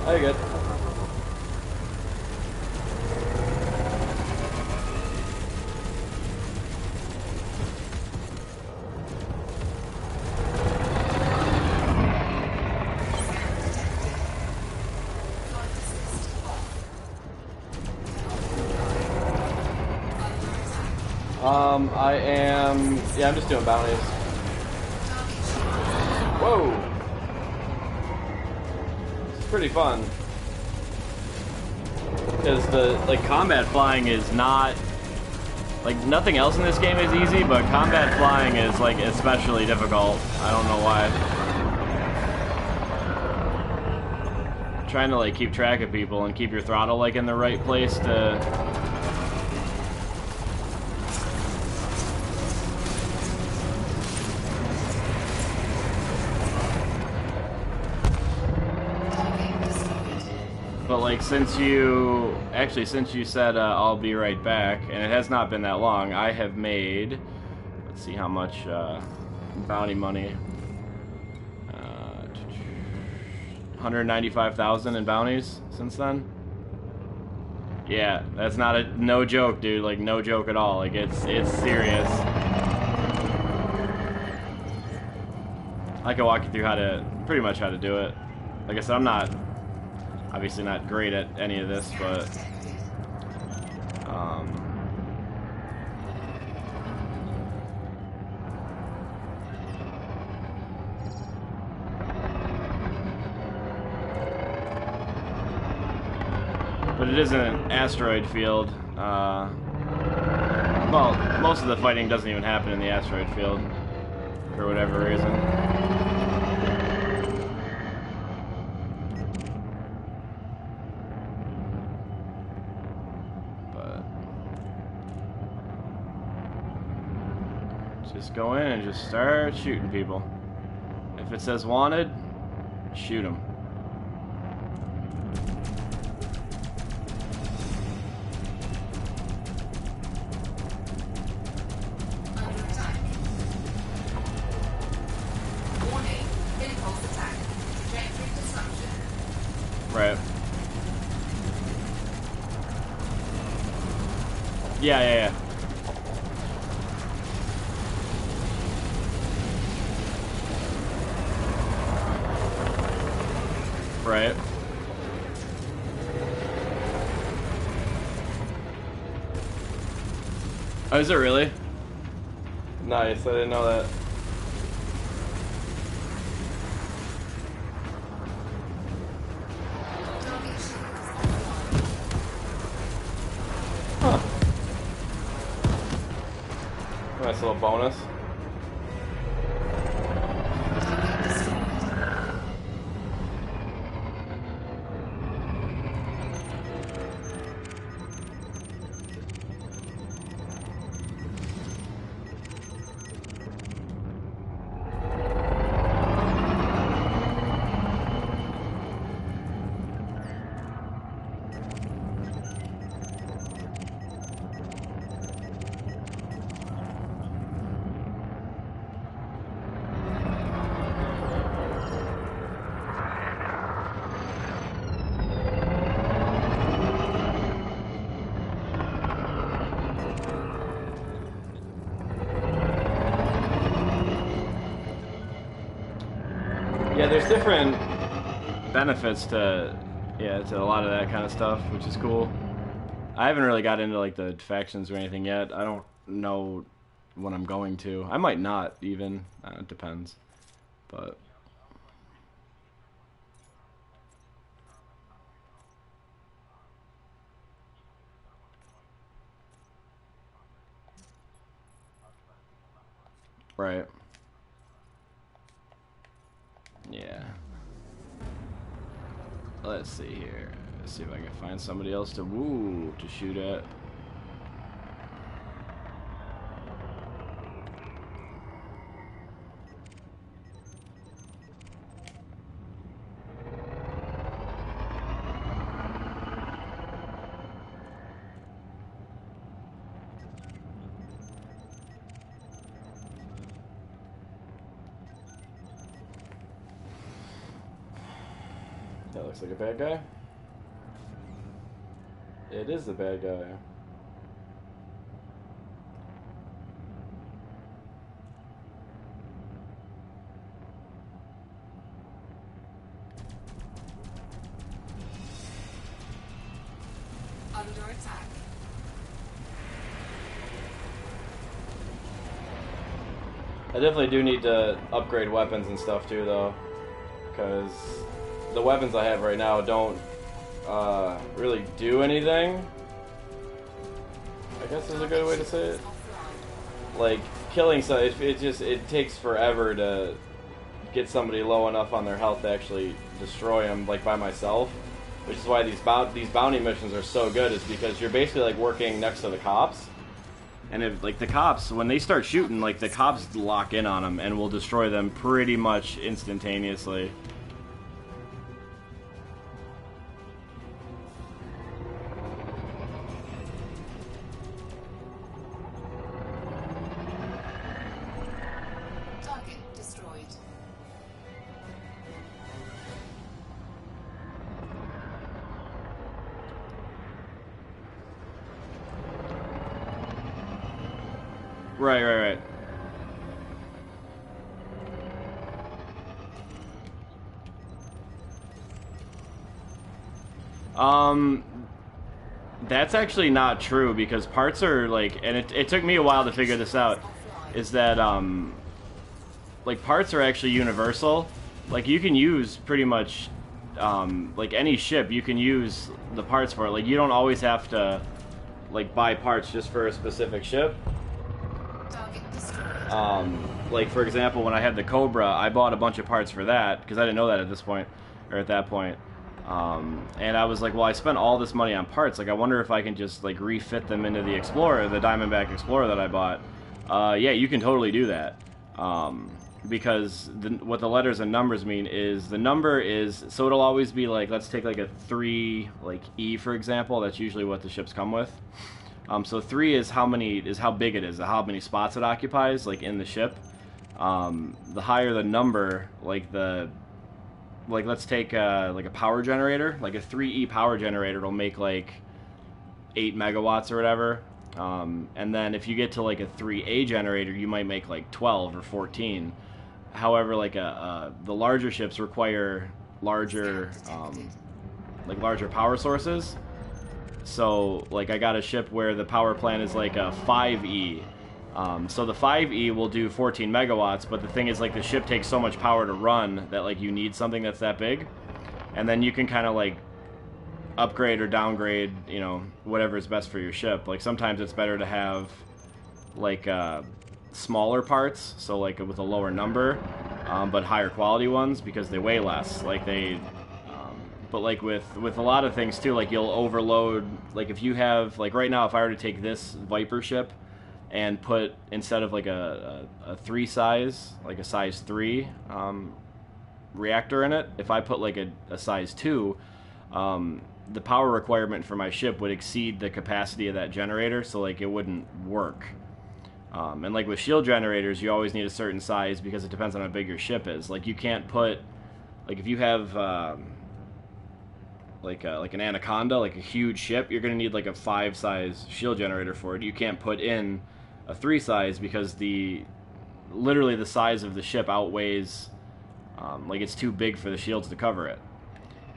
Oh, you're good. I am... Yeah, I'm just doing bounties. Whoa! It's pretty fun. Because the, like, combat flying is not... Like, nothing else in this game is easy, but combat flying is, like, especially difficult. I don't know why. Trying to, like, keep track of people and keep your throttle, like, in the right place to... But like since you said I'll be right back, and it has not been that long, I have made, let's see how much bounty money, 195,000 in bounties since then. Yeah, that's not no joke, dude. Like no joke at all. Like it's serious. I can walk you through pretty much how to do it. Like I said, I'm not. Obviously not great at any of this, but it is in an asteroid field. Well, most of the fighting doesn't even happen in the asteroid field for whatever reason. Just go in and just start shooting people. If it says wanted, shoot them. Under attack. Warning. Impulse attack. Trajectory disruption. Right. Yeah. Right. Oh, is it really? Nice, I didn't know that. Huh. Nice little bonus. Yeah, there's different benefits to a lot of that kind of stuff, which is cool. I haven't really got into like the factions or anything yet. I don't know when I'm going to. I might not even. It depends. But right. Yeah. Let's see here. Let's see if I can find somebody else to shoot at. That looks like a bad guy. It is the bad guy. Under attack. I definitely do need to upgrade weapons and stuff too, though, because the weapons I have right now don't really do anything. I guess is a good way to say it. Like killing, so it takes forever to get somebody low enough on their health to actually destroy them, like by myself. Which is why these bounty missions are so good, is because you're basically like working next to the cops. And if, like, the cops, when they start shooting, like, the cops lock in on them and will destroy them pretty much instantaneously. Target destroyed. Right. That's actually not true, because parts are, like, and it took me a while to figure this out, is that, like, parts are actually universal. Like, you can use pretty much, like, any ship, you can use the parts for it. Like, you don't always have to, like, buy parts just for a specific ship. Target destroyed. Like, for example, when I had the Cobra, I bought a bunch of parts for that, because I didn't know that at this point, or at that point. And I was like, well, I spent all this money on parts, like, I wonder if I can just, like, refit them into the Explorer, the Diamondback Explorer that I bought. Yeah, you can totally do that. Because what the letters and numbers mean is, the number is, so it'll always be like, let's take like a 3, like E, for example, that's usually what the ships come with. So 3 is how big it is, how many spots it occupies, like, in the ship. The higher the number, like let's take like a power generator, like a 3E power generator will make like 8 megawatts or whatever. And then if you get to like a 3A generator, you might make like 12 or 14. However, like the larger ships require larger larger power sources. So like I got a ship where the power plant is like a 5E. So the 5E will do 14 megawatts, but the thing is, like, the ship takes so much power to run that, like, you need something that's that big. And then you can kind of, like, upgrade or downgrade, you know, whatever is best for your ship. Like, sometimes it's better to have, like, smaller parts, so, like, with a lower number, but higher quality ones, because they weigh less. Like, but, like, with a lot of things, too, like, you'll overload, like, if you have, like, right now, if I were to take this Viper ship and put, instead of like a 3 size, like a size 3 reactor in it, if I put like a size 2, the power requirement for my ship would exceed the capacity of that generator, so like it wouldn't work. And like with shield generators, you always need a certain size because it depends on how big your ship is. Like you can't put, like if you have like an Anaconda, like a huge ship, you're going to need like a 5 size shield generator for it. You can't put in a 3 size because literally the size of the ship outweighs, like it's too big for the shields to cover it.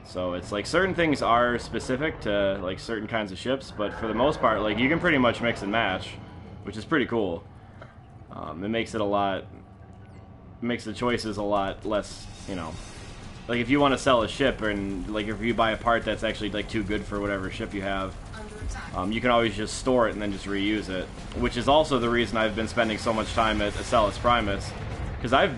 So it's like certain things are specific to like certain kinds of ships, but for the most part, like you can pretty much mix and match, which is pretty cool. It makes the choices a lot less, you know. Like if you want to sell a ship, and like if you buy a part that's actually like too good for whatever ship you have, you can always just store it and then just reuse it. Which is also the reason I've been spending so much time at Acellus Primus, because I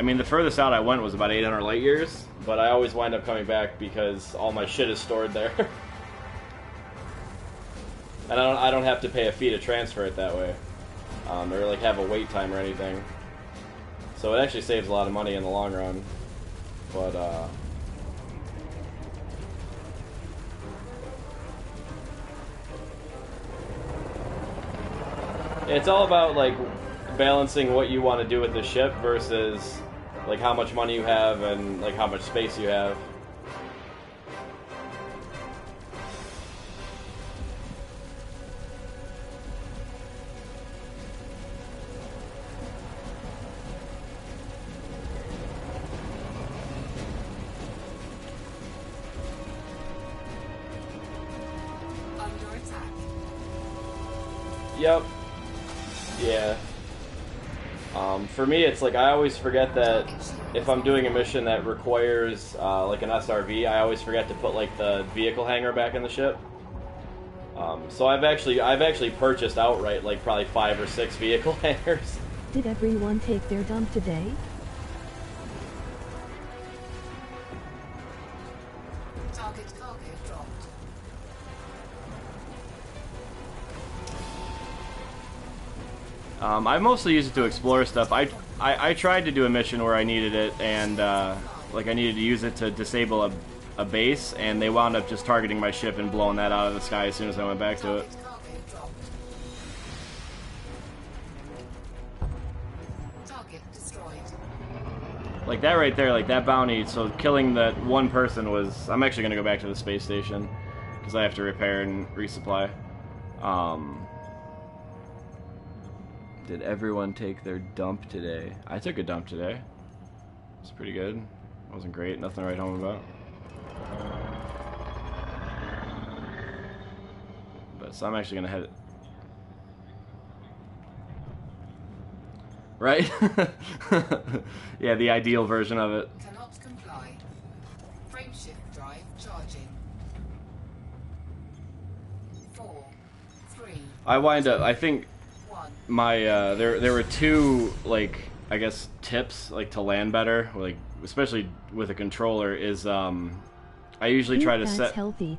mean the furthest out I went was about 800 light years, but I always wind up coming back because all my shit is stored there. And I don't have to pay a fee to transfer it that way, or like have a wait time or anything. So it actually saves a lot of money in the long run. But it's all about like balancing what you want to do with the ship versus like how much money you have and like how much space you have. Yep. Yeah. For me, it's like I always forget that if I'm doing a mission that requires like an SRV, I always forget to put like the vehicle hangar back in the ship. So I've actually purchased outright like probably 5 or 6 vehicle hangars. Did everyone take their dump today? Target cargo dropped. I mostly use it to explore stuff. I tried to do a mission where I needed it, and like I needed to use it to disable a base, and they wound up just targeting my ship and blowing that out of the sky as soon as I went back to it. Target cargo dropped. Target destroyed. Like that right there, like that bounty, so killing that one person was... I'm actually going to go back to the space station, because I have to repair and resupply. Did everyone take their dump today? I took a dump today. It's pretty good. It wasn't great, nothing to write home about. But, so I'm actually going to head... Right? Yeah, the ideal version of it. Cannot comply. Frame shift drive charging. 4, 3, I think 1. my there were 2 like I guess tips like to land better, like especially with a controller is I usually try to That's healthy.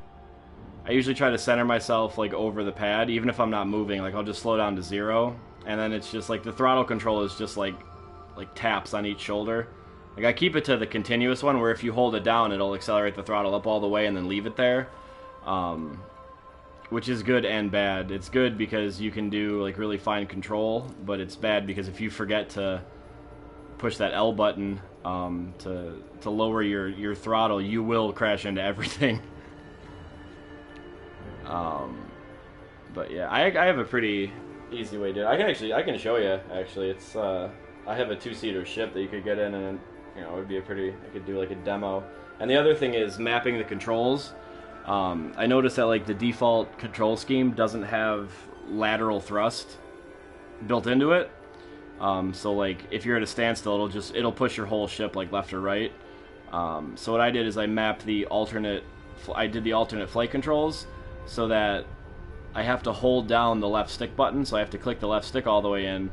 I usually try to center myself like over the pad, even if I'm not moving. Like I'll just slow down to 0, and then it's just like the throttle control is just like taps on each shoulder. Like I keep it to the continuous one, where if you hold it down, it'll accelerate the throttle up all the way and then leave it there. Which is good and bad. It's good because you can do like really fine control, but it's bad because if you forget to push that L button to lower your throttle, you will crash into everything. But yeah, I have a pretty easy way to do it. I can show you actually. It's I have a 2-seater ship that you could get in, and you know it would be I could do like a demo. And the other thing is mapping the controls. I noticed that like the default control scheme doesn't have lateral thrust built into it. So like if you're at a standstill, it'll push your whole ship like left or right. So what I did is I mapped the alternate flight controls so that I have to hold down the left stick button. So I have to click the left stick all the way in.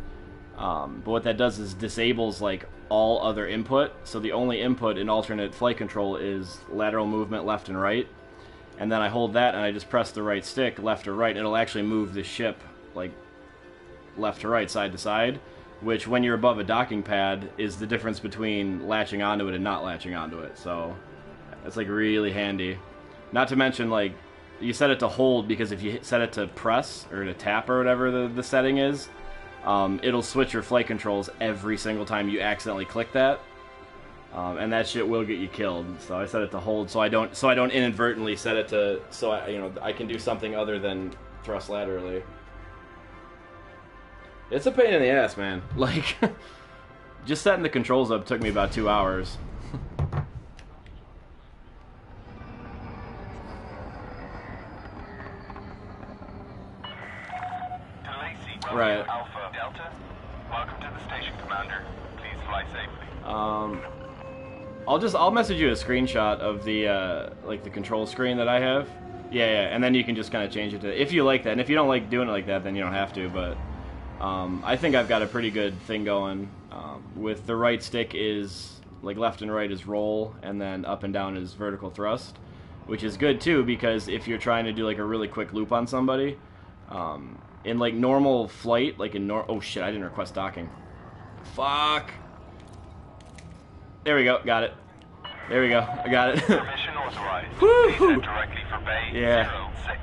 But what that does is disables like all other input. So the only input in alternate flight control is lateral movement left and right. And then I hold that and I just press the right stick, left or right. It'll actually move the ship like left to right, side to side, which when you're above a docking pad is the difference between latching onto it and not latching onto it. So it's like really handy. Not to mention like you set it to hold, because if you set it to press or to tap or whatever the setting is, it'll switch your flight controls every single time you accidentally click that. And that shit will get you killed. So I set it to hold, so I don't inadvertently set it to I can do something other than thrust laterally. It's a pain in the ass, man. Like just setting the controls up took me about 2 hours. Right. Alpha Delta. Welcome to the station, Commander. Please fly safely. I'll message you a screenshot of the like the control screen that I have. Yeah, and then you can just kind of change it to if you like that. And if you don't like doing it like that, then you don't have to. But I think I've got a pretty good thing going. With the right stick is like left and right is roll, and then up and down is vertical thrust, which is good too because if you're trying to do like a really quick loop on somebody, in like normal flight, like in oh shit, I didn't request docking. Fuck. There we go, got it. There we go, I got it. Permission authorized. Please head directly for Bay 06.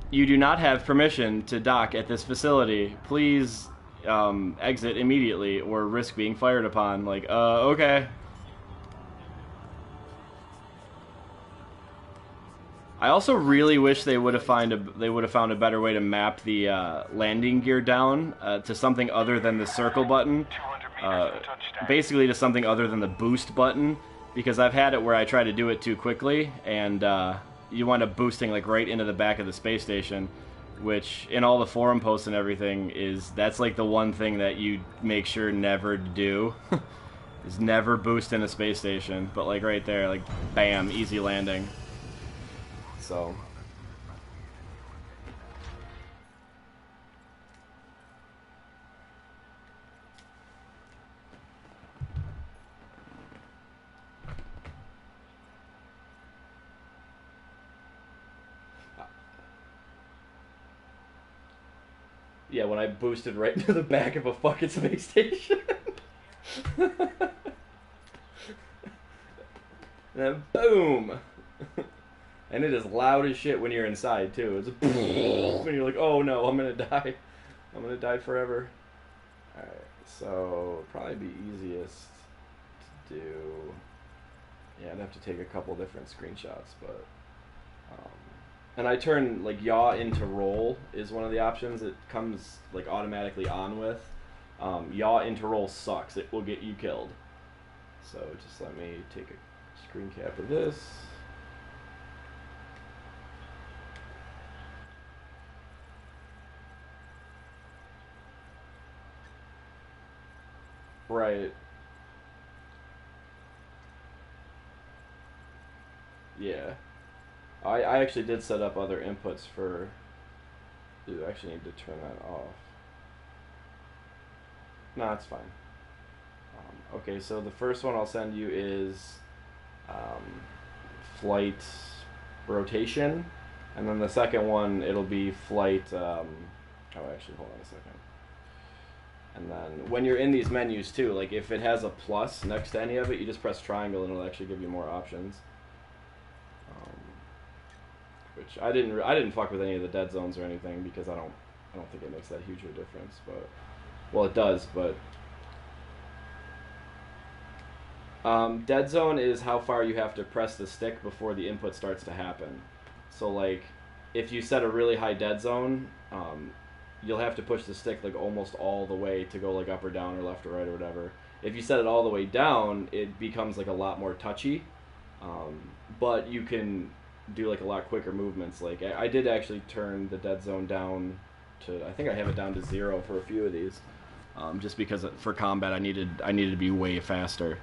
You do not have permission to dock at this facility. Please exit immediately or risk being fired upon. Like, okay. I also really wish they would have found a better way to map the landing gear down to something other than the circle button. Basically to something other than the boost button, because I've had it where I try to do it too quickly and you wind up boosting like right into the back of the space station, which in all the forum posts and everything that's like the one thing that you make sure never to do. Is never boost in a space station, but like right there, like bam, easy landing. So yeah, when I boosted right into the back of a fucking space station. And then boom! And it is loud as shit when you're inside too. It's when you're like, oh no, I'm gonna die. I'm gonna die forever. Alright, so probably be easiest to do. Yeah, I'd have to take a couple different screenshots, but and I turn like yaw into roll is one of the options. It comes like automatically on with. Yaw into roll sucks. It will get you killed. So just let me take a screen cap of this. Right. Yeah. I actually did set up other inputs for... Ooh, I actually need to turn that off. No, it's fine. Okay, so the first one I'll send you is flight rotation, and then the second one it'll be flight. Oh, actually, hold on a second. And then when you're in these menus too, like if it has a plus next to any of it, you just press triangle and it'll actually give you more options. Which I didn't fuck with any of the dead zones or anything because I don't think it makes that huge of a difference. But well, it does, but. Dead zone is how far you have to press the stick before the input starts to happen. So like, if you set a really high dead zone, you'll have to push the stick like almost all the way to go like up or down or left or right or whatever. If you set it all the way down, it becomes like a lot more touchy, but you can do like a lot quicker movements. Like I did actually turn the dead zone down to, I think I have it down to 0 for a few of these, just because for combat I needed to be way faster.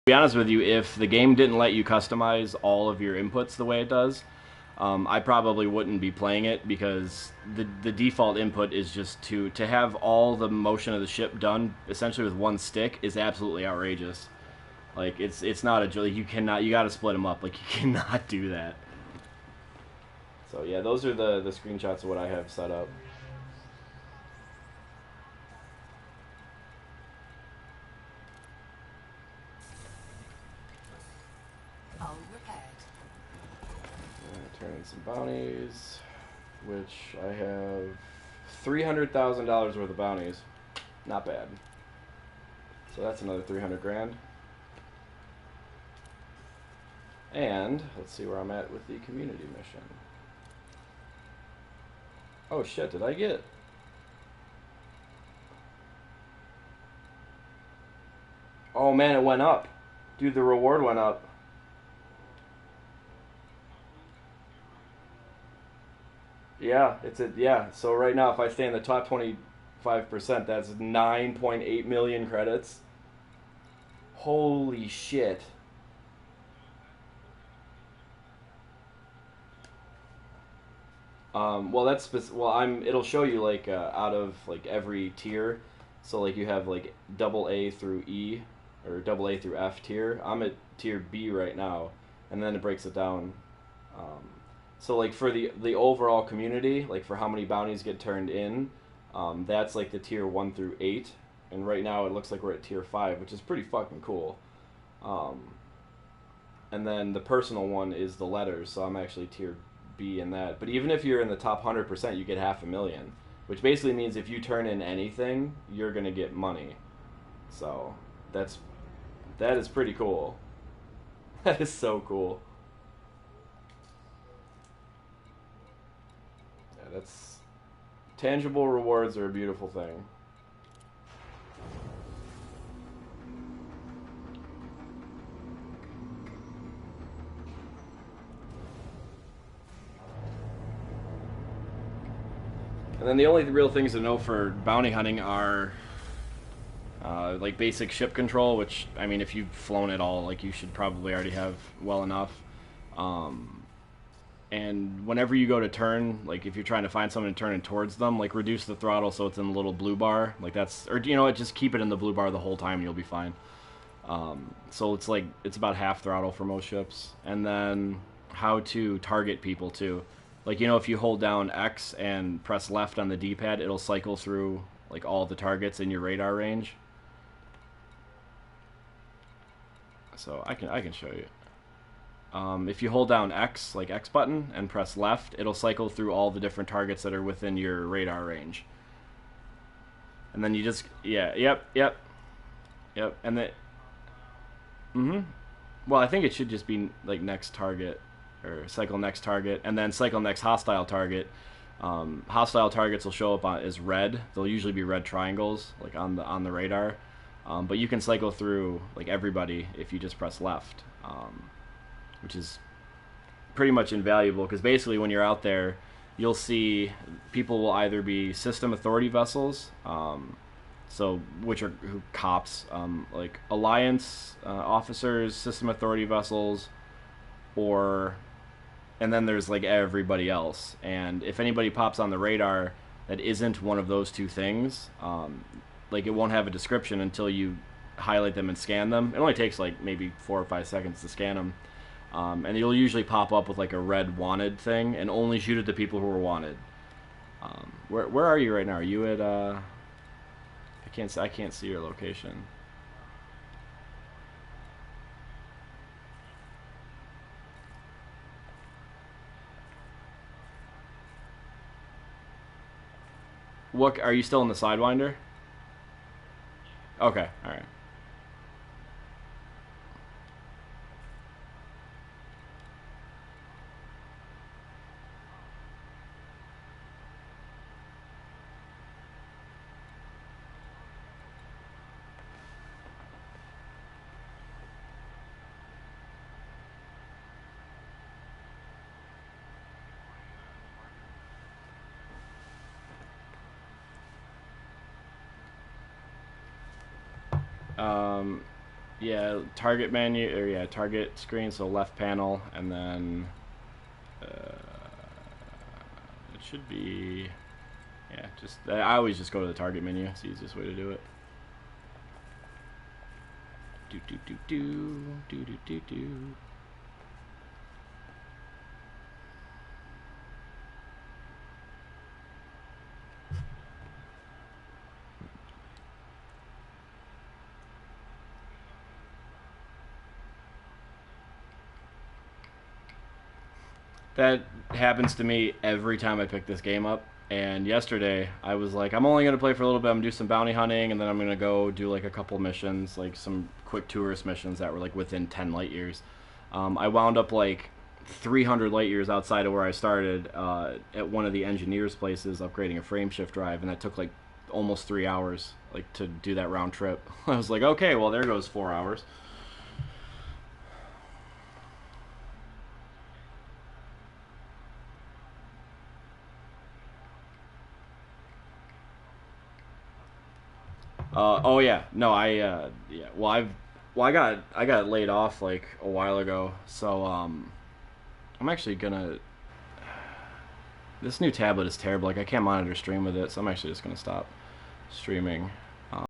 To be honest with you, if the game didn't let you customize all of your inputs the way it does, I probably wouldn't be playing it, because the default input is just to have all the motion of the ship done essentially with one stick is absolutely outrageous. Like it's not a joke. You got to split them up. Like you cannot do that. So yeah, those are the screenshots of what I have set up. Turn in some bounties, which I have $300,000 worth of bounties. Not bad. So that's another 300 grand. And let's see where I'm at with the community mission. Oh shit, did I get... Oh man, it went up. Dude, the reward went up. Yeah, yeah. So right now, if I stay in the top 25%, that's 9.8 million credits. Holy shit. Well, it'll show you like out of like every tier. So like you have like AA through E, or AA through F tier. I'm at tier B right now, and then it breaks it down. So like for the overall community, like for how many bounties get turned in, that's like the tier 1 through 8, and right now it looks like we're at tier 5, which is pretty fucking cool. And then the personal one is the letters, so I'm actually tier B in that. But even if you're in the top 100%, you get $500,000, which basically means if you turn in anything, you're gonna get money. So that is pretty cool. That is so cool. Yeah, that's tangible rewards are a beautiful thing. And then the only real things to know for bounty hunting are like basic ship control, which, I mean, if you've flown it all, like, you should probably already have well enough. And whenever you go to turn, like, if you're trying to find someone and turn it towards them, like, reduce the throttle so it's in the little blue bar. Like, that's, or, you know what, just keep it in the blue bar the whole time and you'll be fine. So it's like, it's about half throttle for most ships. And then how to target people, too. Like, you know, if you hold down X and press left on the D-pad, it'll cycle through, like, all the targets in your radar range. So I can show you. If you hold down X, like X button, and press left, it'll cycle through all the different targets that are within your radar range. And then you just, yeah, yep. And then, well, I think it should just be, like, next target, or cycle next target, and then cycle next hostile target. Hostile targets will show up as red. They'll usually be red triangles, like on the radar. But you can cycle through, like, everybody if you just press left, which is pretty much invaluable, because basically when you're out there, you'll see people will either be system authority vessels, so which are cops, like Alliance officers, system authority vessels, and then there's, like, everybody else. And if anybody pops on the radar that isn't one of those two things, like, it won't have a description until you highlight them and scan them. It only takes, like, maybe 4 or 5 seconds to scan them. And you'll usually pop up with, like, a red wanted thing, and only shoot at the people who are wanted. Where are you right now? Are you at, I can't see your location. What, are you still in the Sidewinder? Okay, alright. Yeah, target menu, or yeah, target screen, so left panel, and then it should be, yeah, just, I always just go to the target menu. It's the easiest way to do it. Do. That happens to me every time I pick this game up. And yesterday, I was like, I'm only going to play for a little bit. I'm going to do some bounty hunting, and then I'm going to go do, like, a couple missions, like some quick tourist missions that were, like, within 10 light years. I wound up, like, 300 light years outside of where I started at one of the engineers' places upgrading a frameshift drive, and that took, like, almost 3 hours, like, to do that round trip. I was like, okay, well, there goes 4 hours. Oh yeah, no, yeah. Well, I got laid off, like, a while ago, so I'm actually gonna. This new tablet is terrible. Like, I can't monitor stream with it, so I'm actually just gonna stop streaming.